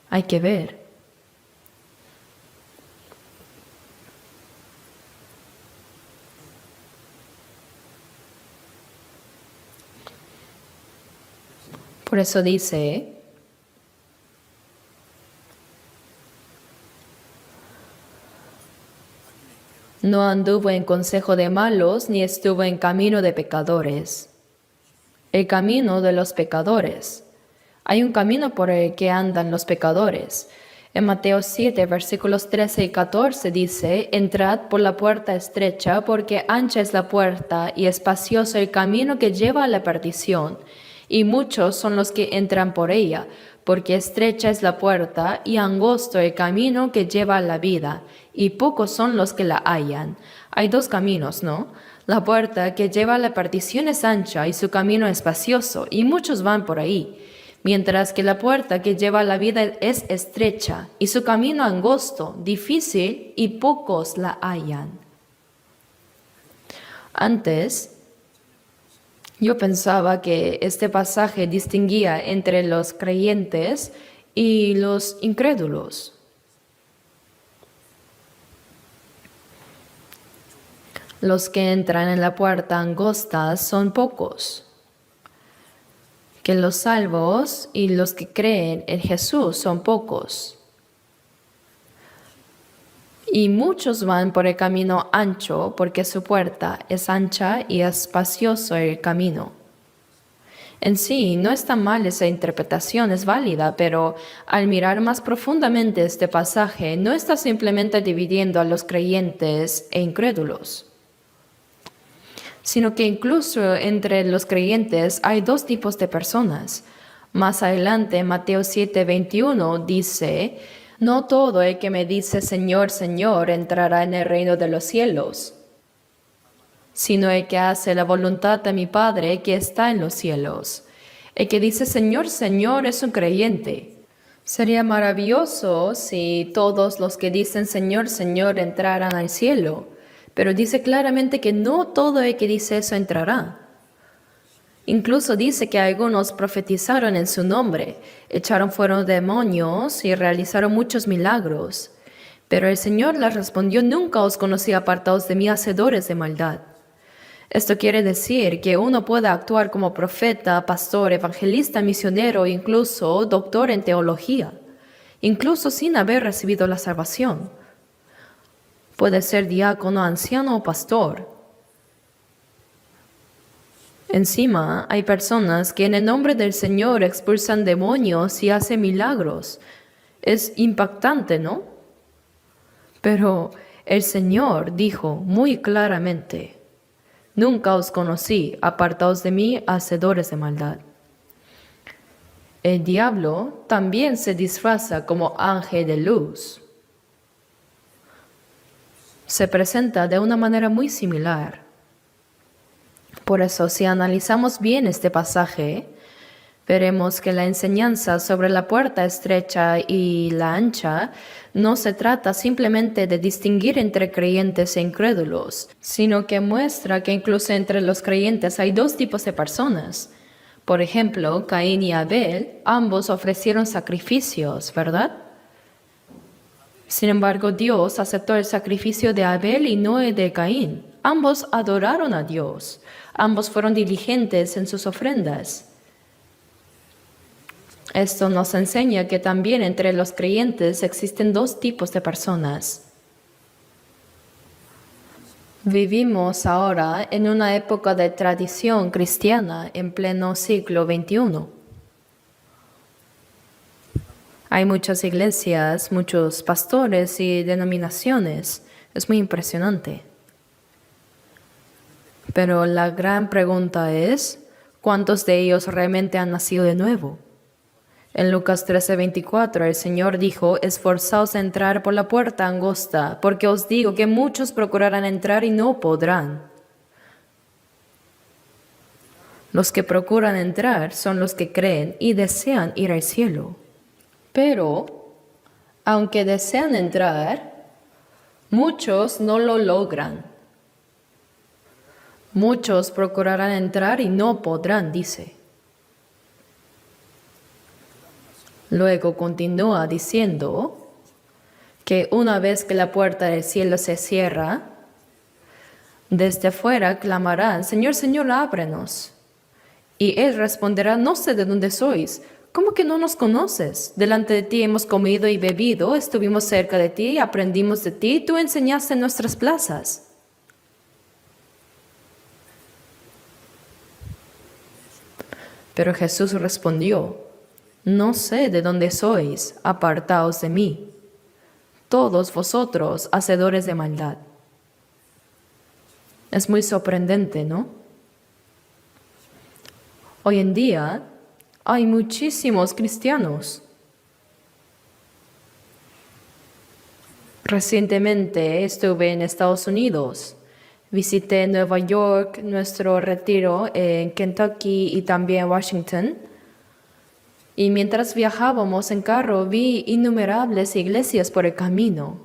Hay que ver. Por eso dice, no anduvo en consejo de malos, ni estuvo en camino de pecadores. El camino de los pecadores. Hay un camino por el que andan los pecadores. En Mateo 7, versículos 13 y 14 dice, entrad por la puerta estrecha, porque ancha es la puerta y espacioso el camino que lleva a la perdición, y muchos son los que entran por ella, porque estrecha es la puerta y angosto el camino que lleva a la vida, y pocos son los que la hallan. Hay dos caminos, ¿no? La puerta que lleva a la perdición es ancha y su camino espacioso, y muchos van por ahí, mientras que la puerta que lleva a la vida es estrecha y su camino angosto, difícil, y pocos la hallan. Antes, yo pensaba que este pasaje distinguía entre los creyentes y los incrédulos. Los que entran en la puerta angosta son pocos, que los salvos y los que creen en Jesús son pocos. Y muchos van por el camino ancho porque su puerta es ancha y espacioso el camino. En sí, no está mal esa interpretación, es válida, pero al mirar más profundamente este pasaje, no está simplemente dividiendo a los creyentes e incrédulos, sino que incluso entre los creyentes hay dos tipos de personas. Más adelante, Mateo 7:21 dice, no todo el que me dice Señor, Señor entrará en el reino de los cielos, sino el que hace la voluntad de mi Padre que está en los cielos. El que dice Señor, Señor es un creyente. Sería maravilloso si todos los que dicen Señor, Señor entraran al cielo, pero dice claramente que no todo el que dice eso entrará. Incluso dice que algunos profetizaron en su nombre, echaron fuera demonios y realizaron muchos milagros. Pero el Señor les respondió, nunca os conocí, apartados de mí, hacedores de maldad. Esto quiere decir que uno puede actuar como profeta, pastor, evangelista, misionero, incluso doctor en teología, incluso sin haber recibido la salvación. Puede ser diácono, anciano o pastor. Encima, hay personas que en el nombre del Señor expulsan demonios y hacen milagros. Es impactante, ¿no? Pero el Señor dijo muy claramente, nunca os conocí, apartaos de mí, hacedores de maldad. El diablo también se disfraza como ángel de luz. Se presenta de una manera muy similar. Por eso, si analizamos bien este pasaje, veremos que la enseñanza sobre la puerta estrecha y la ancha no se trata simplemente de distinguir entre creyentes e incrédulos, sino que muestra que incluso entre los creyentes hay dos tipos de personas. Por ejemplo, Caín y Abel, ambos ofrecieron sacrificios, ¿verdad? Sin embargo, Dios aceptó el sacrificio de Abel y no el de Caín. Ambos adoraron a Dios. Ambos fueron diligentes en sus ofrendas. Esto nos enseña que también entre los creyentes existen dos tipos de personas. Vivimos ahora en una época de tradición cristiana en pleno siglo XXI. Hay muchas iglesias, muchos pastores y denominaciones. Es muy impresionante. Pero la gran pregunta es, ¿cuántos de ellos realmente han nacido de nuevo? En Lucas 13:24 el Señor dijo, esforzaos a entrar por la puerta angosta, porque os digo que muchos procurarán entrar y no podrán. Los que procuran entrar son los que creen y desean ir al cielo. Pero, aunque desean entrar, muchos no lo logran. Muchos procurarán entrar y no podrán, dice. Luego continúa diciendo que una vez que la puerta del cielo se cierra, desde afuera clamarán, Señor, Señor, ábrenos. Y Él responderá, no sé de dónde sois. ¿Cómo que no nos conoces? Delante de ti hemos comido y bebido, estuvimos cerca de ti, aprendimos de ti, tú enseñaste en nuestras plazas. Pero Jesús respondió, no sé de dónde sois, apartaos de mí, todos vosotros hacedores de maldad. Es muy sorprendente, ¿no? Hoy en día hay muchísimos cristianos. Recientemente estuve en Estados Unidos. Visité Nueva York, nuestro retiro en Kentucky y también Washington. Y mientras viajábamos en carro vi innumerables iglesias por el camino.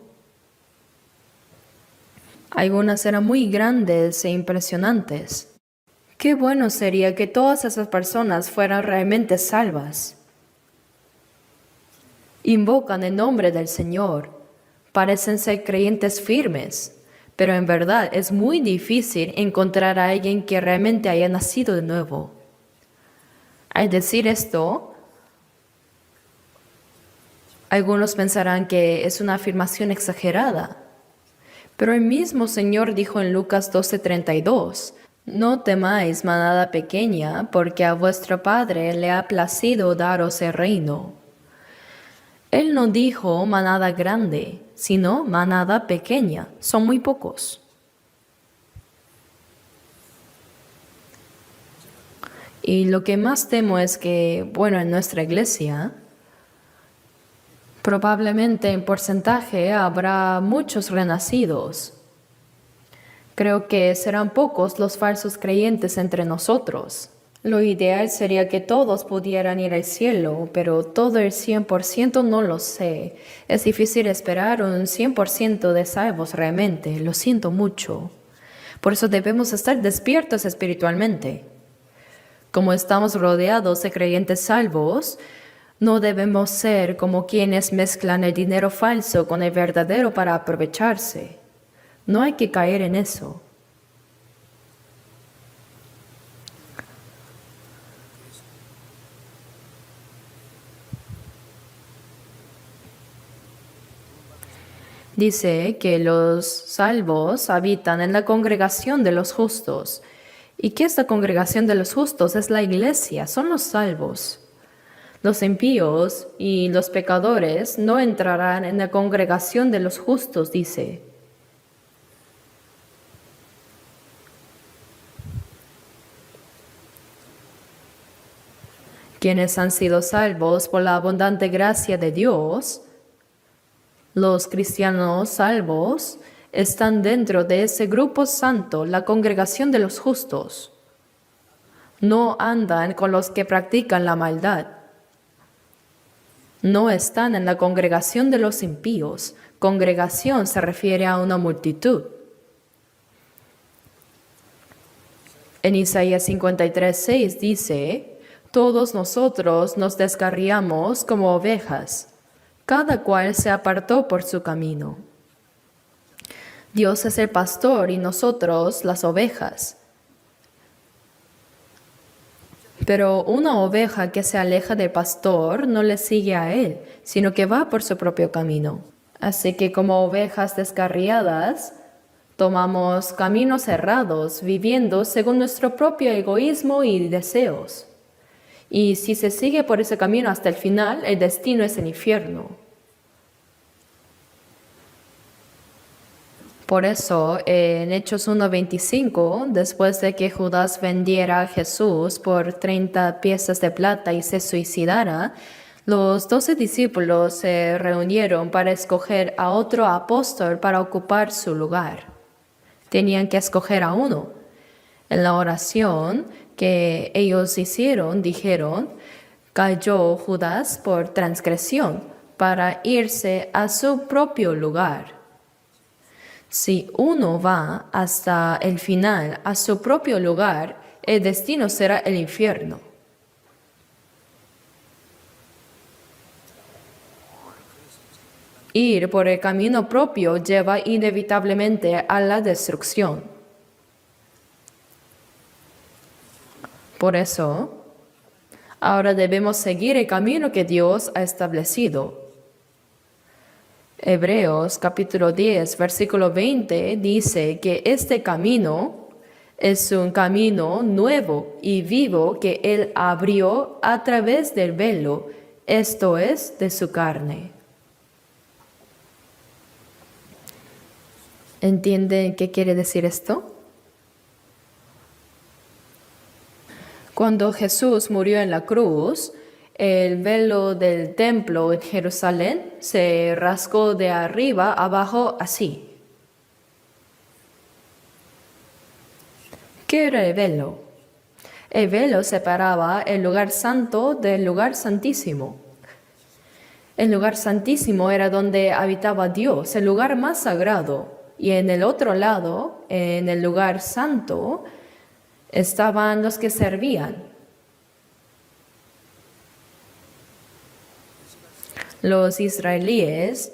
Algunas eran muy grandes e impresionantes. Qué bueno sería que todas esas personas fueran realmente salvas. Invocan el nombre del Señor, parecen ser creyentes firmes, pero en verdad es muy difícil encontrar a alguien que realmente haya nacido de nuevo. Al decir esto, algunos pensarán que es una afirmación exagerada, pero el mismo Señor dijo en Lucas 12:32, no temáis, manada pequeña, porque a vuestro Padre le ha placido daros el reino. Él no dijo manada grande, sino manada pequeña. Son muy pocos. Y lo que más temo es que, en nuestra iglesia, probablemente en porcentaje habrá muchos renacidos. Creo que serán pocos los falsos creyentes entre nosotros. Lo ideal sería que todos pudieran ir al cielo, pero todo el 100% no lo sé. Es difícil esperar un 100% de salvos realmente, lo siento mucho. Por eso debemos estar despiertos espiritualmente. Como estamos rodeados de creyentes salvos, no debemos ser como quienes mezclan el dinero falso con el verdadero para aprovecharse. No hay que caer en eso. Dice que los salvos habitan en la congregación de los justos y que esta congregación de los justos es la iglesia, son los salvos. Los impíos y los pecadores no entrarán en la congregación de los justos, dice. Quienes han sido salvos por la abundante gracia de Dios, los cristianos salvos, están dentro de ese grupo santo, la congregación de los justos. No andan con los que practican la maldad. No están en la congregación de los impíos. Congregación se refiere a una multitud. En Isaías 53:6 dice, todos nosotros nos descarriamos como ovejas, cada cual se apartó por su camino. Dios es el pastor y nosotros las ovejas. Pero una oveja que se aleja del pastor no le sigue a él, sino que va por su propio camino. Así que como ovejas descarriadas, tomamos caminos errados, viviendo según nuestro propio egoísmo y deseos. Y si se sigue por ese camino hasta el final, el destino es el infierno. Por eso, en Hechos 1:25, después de que Judas vendiera a Jesús por 30 piezas de plata y se suicidara, los 12 discípulos se reunieron para escoger a otro apóstol para ocupar su lugar. Tenían que escoger a uno. En la oración que ellos hicieron, dijeron, cayó Judas por transgresión para irse a su propio lugar. Si uno va hasta el final, a su propio lugar, el destino será el infierno. Ir por el camino propio lleva inevitablemente a la destrucción. Por eso, ahora debemos seguir el camino que Dios ha establecido. Hebreos capítulo 10, versículo 20 dice que este camino es un camino nuevo y vivo que Él abrió a través del velo, esto es, de su carne. ¿Entienden qué quiere decir esto? Cuando Jesús murió en la cruz, el velo del templo en Jerusalén se rasgó de arriba abajo así. ¿Qué era el velo? El velo separaba el lugar santo del lugar santísimo. El lugar santísimo era donde habitaba Dios, el lugar más sagrado. Y en el otro lado, en el lugar santo, estaban los que servían. Los israelíes,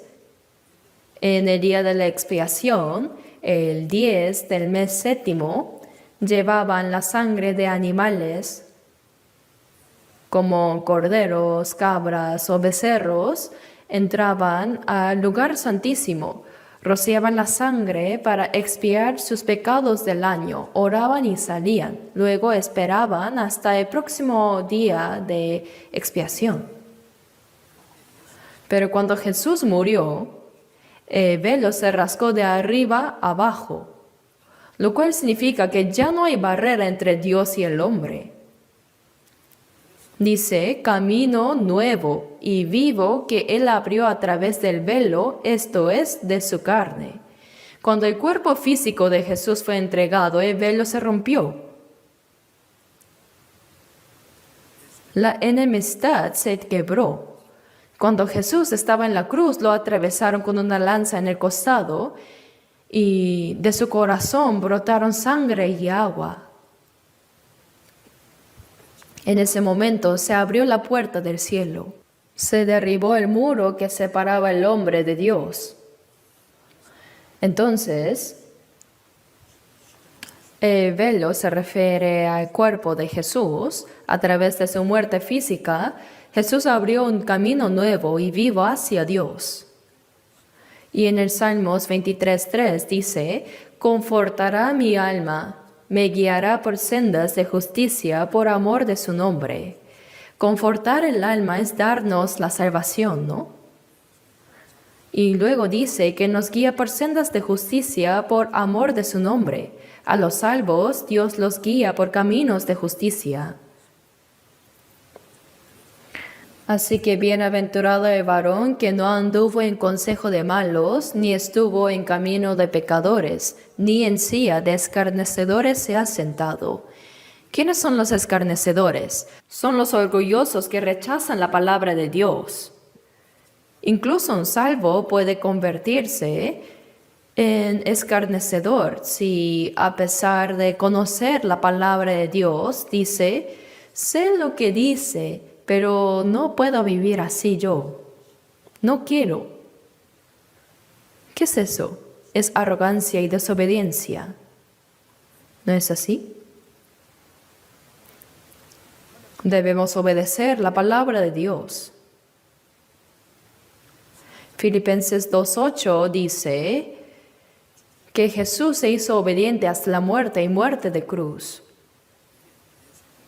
en el día de la expiación, el 10 del mes séptimo, llevaban la sangre de animales como corderos, cabras o becerros, entraban al lugar santísimo, rociaban la sangre para expiar sus pecados del año, oraban y salían, luego esperaban hasta el próximo día de expiación. Pero cuando Jesús murió, el velo se rasgó de arriba abajo, lo cual significa que ya no hay barrera entre Dios y el hombre. Dice, camino nuevo y vivo que Él abrió a través del velo, esto es, de su carne. Cuando el cuerpo físico de Jesús fue entregado, el velo se rompió. La enemistad se quebró. Cuando Jesús estaba en la cruz, lo atravesaron con una lanza en el costado y de su corazón brotaron sangre y agua. En ese momento se abrió la puerta del cielo. Se derribó el muro que separaba al hombre de Dios. Entonces, el velo se refiere al cuerpo de Jesús. A través de su muerte física, Jesús abrió un camino nuevo y vivo hacia Dios. Y en el Salmos 23:3 dice, confortará mi alma, me guiará por sendas de justicia por amor de su nombre. Confortar el alma es darnos la salvación, ¿no? Y luego dice que nos guía por sendas de justicia por amor de su nombre. A los salvos, Dios los guía por caminos de justicia. Así que bienaventurado el varón que no anduvo en consejo de malos, ni estuvo en camino de pecadores, ni en silla de escarnecedores se ha sentado. ¿Quiénes son los escarnecedores? Son los orgullosos que rechazan la palabra de Dios. Incluso un salvo puede convertirse en escarnecedor si, a pesar de conocer la palabra de Dios, dice, sé lo que dice, pero no puedo vivir así yo. No quiero. ¿Qué es eso? Es arrogancia y desobediencia. ¿No es así? Debemos obedecer la palabra de Dios. Filipenses 2:8 dice que Jesús se hizo obediente hasta la muerte y muerte de cruz.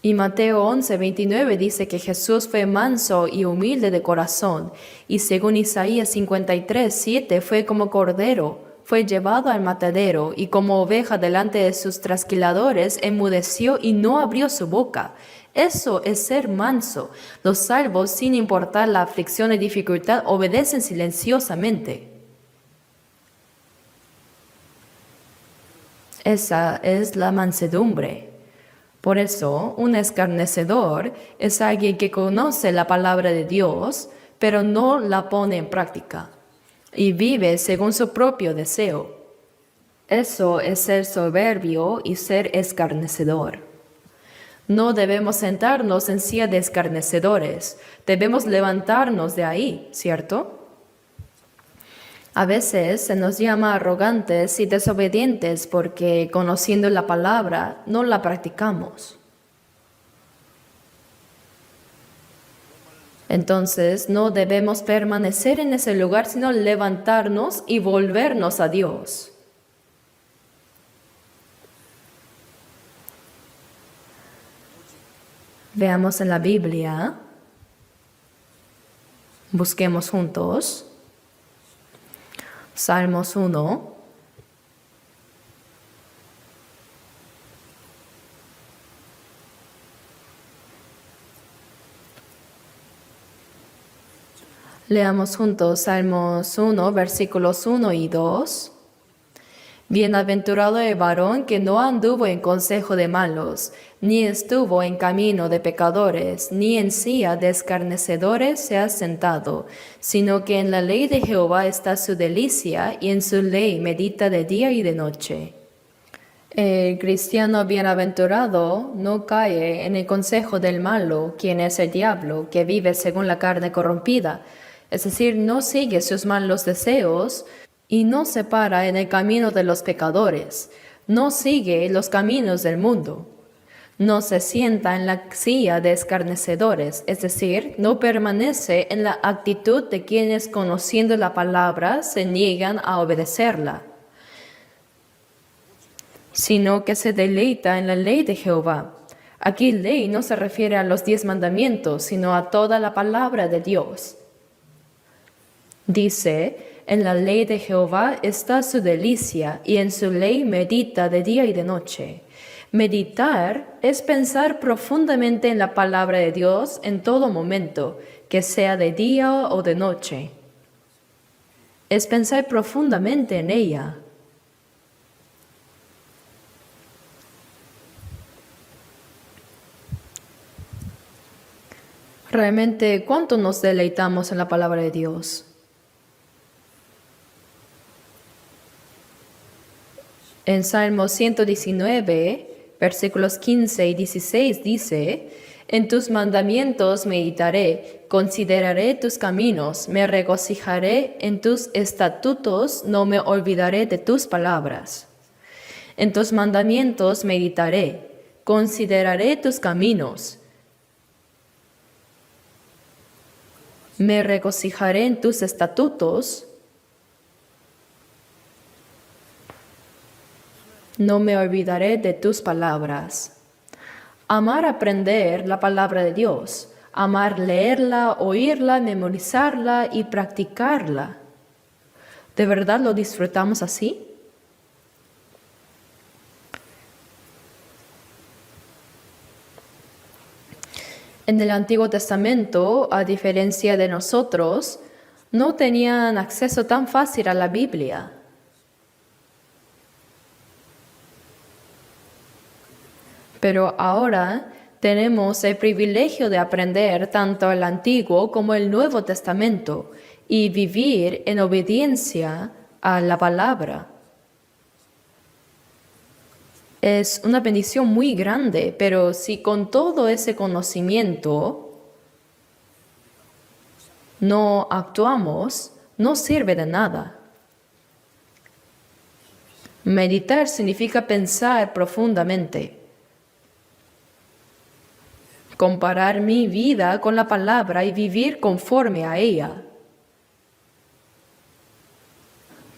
Y Mateo 11:29 dice que Jesús fue manso y humilde de corazón, y según Isaías 53:7 fue como cordero, fue llevado al matadero, y como oveja delante de sus trasquiladores enmudeció y no abrió su boca. Eso es ser manso. Los salvos, sin importar la aflicción y dificultad, obedecen silenciosamente. Esa es la mansedumbre. Por eso, un escarnecedor es alguien que conoce la palabra de Dios, pero no la pone en práctica y vive según su propio deseo. Eso es ser soberbio y ser escarnecedor. No debemos sentarnos en silla de escarnecedores, debemos levantarnos de ahí, ¿cierto? A veces se nos llama arrogantes y desobedientes porque, conociendo la palabra, no la practicamos. Entonces no debemos permanecer en ese lugar, sino levantarnos y volvernos a Dios. Veamos en la Biblia, busquemos juntos, Salmos 1. Leamos juntos Salmos 1, versículos 1 y 2. Bienaventurado el varón que no anduvo en consejo de malos, ni estuvo en camino de pecadores, ni en silla de escarnecedores se ha sentado, sino que en la ley de Jehová está su delicia, y en su ley medita de día y de noche. El cristiano bienaventurado no cae en el consejo del malo, quien es el diablo, que vive según la carne corrompida, es decir, no sigue sus malos deseos, y no se para en el camino de los pecadores, no sigue los caminos del mundo, no se sienta en la silla de escarnecedores, es decir, no permanece en la actitud de quienes conociendo la palabra se niegan a obedecerla, sino que se deleita en la ley de Jehová. Aquí ley no se refiere a los 10 mandamientos, sino a toda la palabra de Dios. Dice, en la ley de Jehová está su delicia, y en su ley medita de día y de noche. Meditar es pensar profundamente en la palabra de Dios en todo momento, que sea de día o de noche. Es pensar profundamente en ella. Realmente, ¿cuánto nos deleitamos en la palabra de Dios? En Salmo 119, versículos 15 y 16 dice, en tus mandamientos meditaré, consideraré tus caminos, me regocijaré en tus estatutos, no me olvidaré de tus palabras. En tus mandamientos meditaré, consideraré tus caminos, me regocijaré en tus estatutos, no me olvidaré de tus palabras. Amar aprender la palabra de Dios, amar leerla, oírla, memorizarla y practicarla. ¿De verdad lo disfrutamos así? En el Antiguo Testamento, a diferencia de nosotros, no tenían acceso tan fácil a la Biblia. Pero ahora tenemos el privilegio de aprender tanto el Antiguo como el Nuevo Testamento y vivir en obediencia a la palabra. Es una bendición muy grande, pero si con todo ese conocimiento no actuamos, no sirve de nada. Meditar significa pensar profundamente. Comparar mi vida con la palabra y vivir conforme a ella.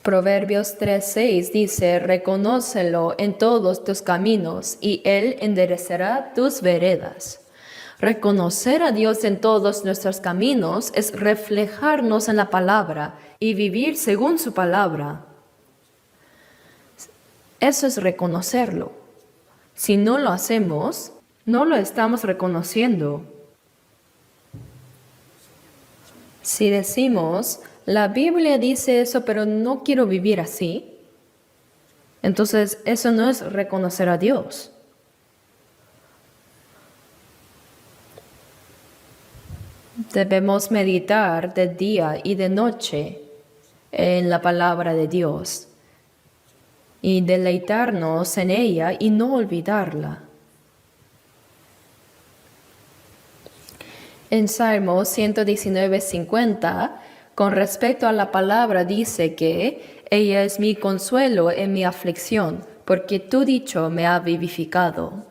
Proverbios 3:6 dice, reconócelo en todos tus caminos y Él enderezará tus veredas. Reconocer a Dios en todos nuestros caminos es reflejarnos en la palabra y vivir según su palabra. Eso es reconocerlo. Si no lo hacemos, no lo estamos reconociendo. Si decimos, la Biblia dice eso, pero no quiero vivir así, entonces eso no es reconocer a Dios. Debemos meditar de día y de noche en la palabra de Dios y deleitarnos en ella y no olvidarla. En Salmo 119:50, con respecto a la palabra, dice que ella es mi consuelo en mi aflicción, porque tu dicho me ha vivificado.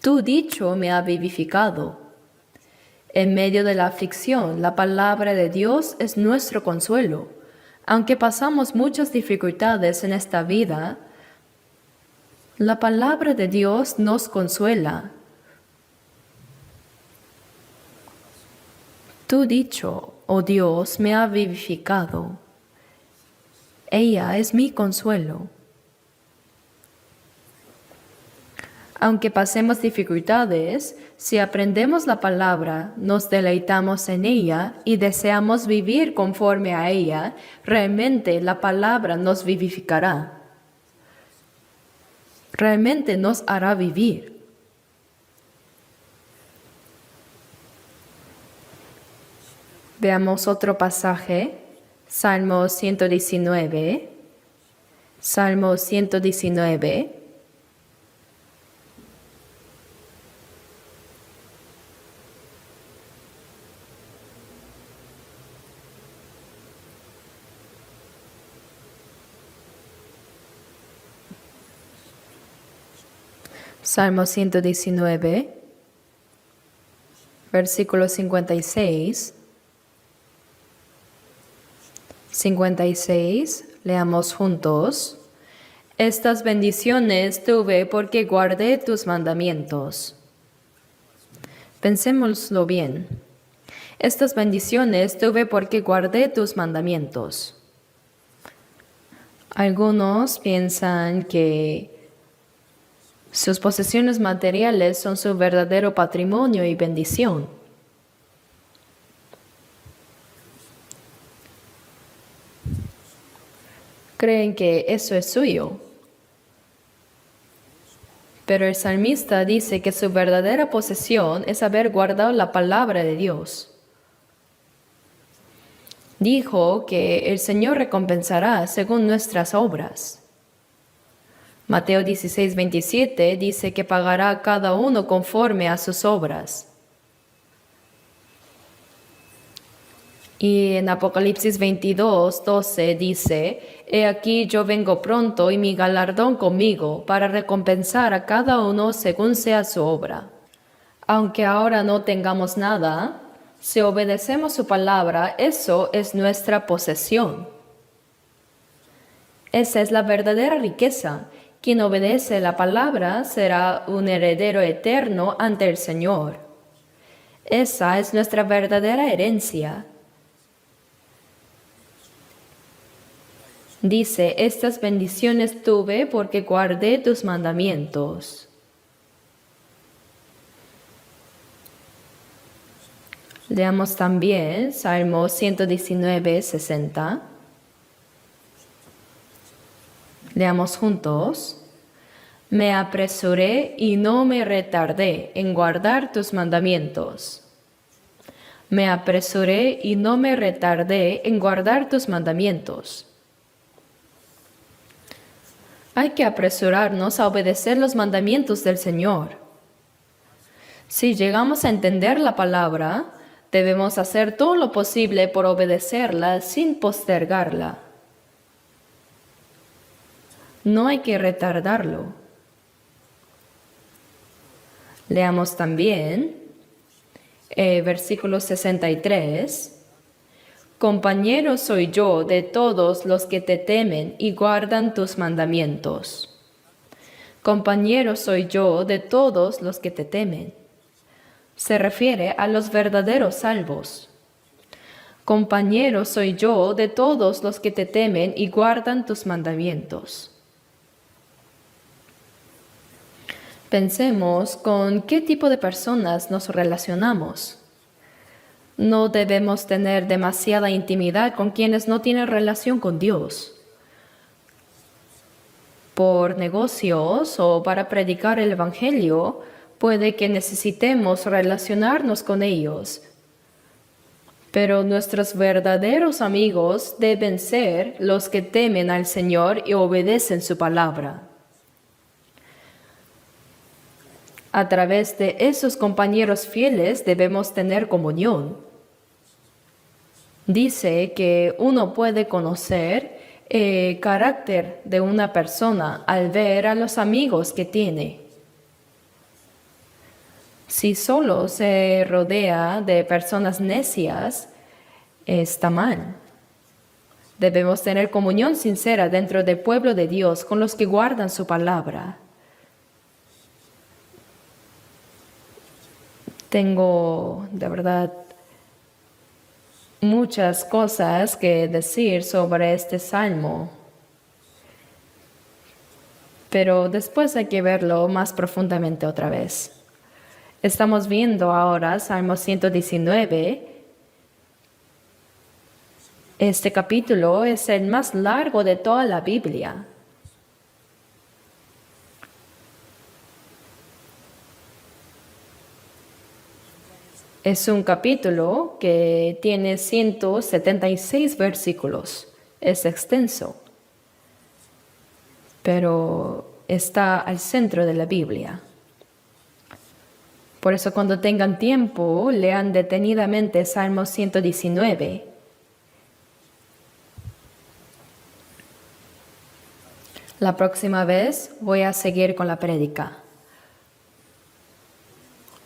Tu dicho me ha vivificado. En medio de la aflicción, la palabra de Dios es nuestro consuelo. Aunque pasamos muchas dificultades en esta vida, la palabra de Dios nos consuela. Tu dicho, oh Dios, me ha vivificado. Ella es mi consuelo. Aunque pasemos dificultades, si aprendemos la palabra, nos deleitamos en ella y deseamos vivir conforme a ella, realmente la palabra nos vivificará. Realmente nos hará vivir. Veamos otro pasaje, Salmo 119. Salmo 119. Salmo 119, versículo 56. 56, leamos juntos. Estas bendiciones tuve porque guardé tus mandamientos. Pensémoslo bien. Estas bendiciones tuve porque guardé tus mandamientos. Algunos piensan que sus posesiones materiales son su verdadero patrimonio y bendición. Creen que eso es suyo. Pero el salmista dice que su verdadera posesión es haber guardado la palabra de Dios. Dijo que el Señor recompensará según nuestras obras. Mateo 16:27 dice que pagará a cada uno conforme a sus obras. Y en Apocalipsis 22:12 dice, He aquí yo vengo pronto y mi galardón conmigo para recompensar a cada uno según sea su obra. Aunque ahora no tengamos nada, si obedecemos su palabra, eso es nuestra posesión. Esa es la verdadera riqueza. Quien obedece la palabra será un heredero eterno ante el Señor. Esa es nuestra verdadera herencia. Dice, estas bendiciones tuve porque guardé tus mandamientos. Leamos también Salmo 119:60. Leamos juntos. Me apresuré y no me retardé en guardar tus mandamientos. Me apresuré y no me retardé en guardar tus mandamientos. Hay que apresurarnos a obedecer los mandamientos del Señor. Si llegamos a entender la palabra, debemos hacer todo lo posible por obedecerla sin postergarla. No hay que retardarlo. Leamos también versículo 63. Compañero soy yo de todos los que te temen y guardan tus mandamientos. Compañero soy yo de todos los que te temen. Se refiere a los verdaderos salvos. Compañero soy yo de todos los que te temen y guardan tus mandamientos. Pensemos con qué tipo de personas nos relacionamos. No debemos tener demasiada intimidad con quienes no tienen relación con Dios. Por negocios o para predicar el Evangelio, puede que necesitemos relacionarnos con ellos. Pero nuestros verdaderos amigos deben ser los que temen al Señor y obedecen su palabra. A través de esos compañeros fieles debemos tener comunión. Dice que uno puede conocer el carácter de una persona al ver a los amigos que tiene. Si solo se rodea de personas necias, está mal. Debemos tener comunión sincera dentro del pueblo de Dios con los que guardan su palabra. Tengo, de verdad, muchas cosas que decir sobre este salmo, pero después hay que verlo más profundamente otra vez. Estamos viendo ahora Salmo 119. Este capítulo es el más largo de toda la Biblia. Es un capítulo que tiene 176 versículos. Es extenso, pero está al centro de la Biblia. Por eso cuando tengan tiempo, lean detenidamente Salmo 119. La próxima vez voy a seguir con la prédica.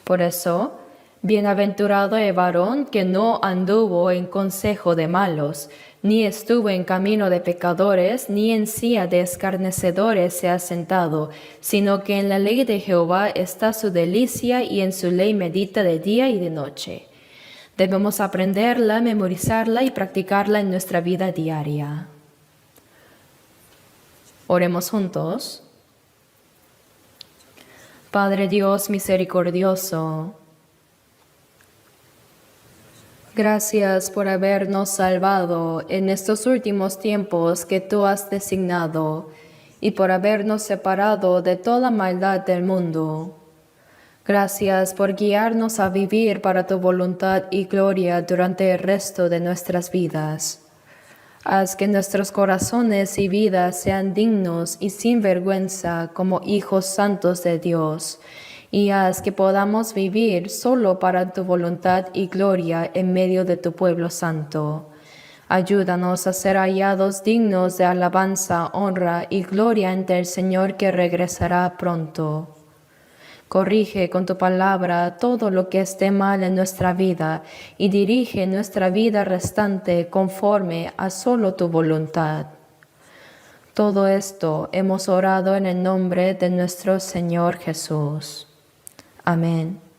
Por eso, bienaventurado el varón que no anduvo en consejo de malos, ni estuvo en camino de pecadores, ni en silla de escarnecedores se ha sentado, sino que en la ley de Jehová está su delicia y en su ley medita de día y de noche. Debemos aprenderla, memorizarla y practicarla en nuestra vida diaria. Oremos juntos. Padre Dios misericordioso, gracias por habernos salvado en estos últimos tiempos que tú has designado y por habernos separado de toda maldad del mundo. Gracias por guiarnos a vivir para tu voluntad y gloria durante el resto de nuestras vidas. Haz que nuestros corazones y vidas sean dignos y sin vergüenza como hijos santos de Dios, y haz que podamos vivir solo para tu voluntad y gloria en medio de tu pueblo santo. Ayúdanos a ser hallados dignos de alabanza, honra y gloria ante el Señor que regresará pronto. Corrige con tu palabra todo lo que esté mal en nuestra vida y dirige nuestra vida restante conforme a solo tu voluntad. Todo esto hemos orado en el nombre de nuestro Señor Jesús. Amén.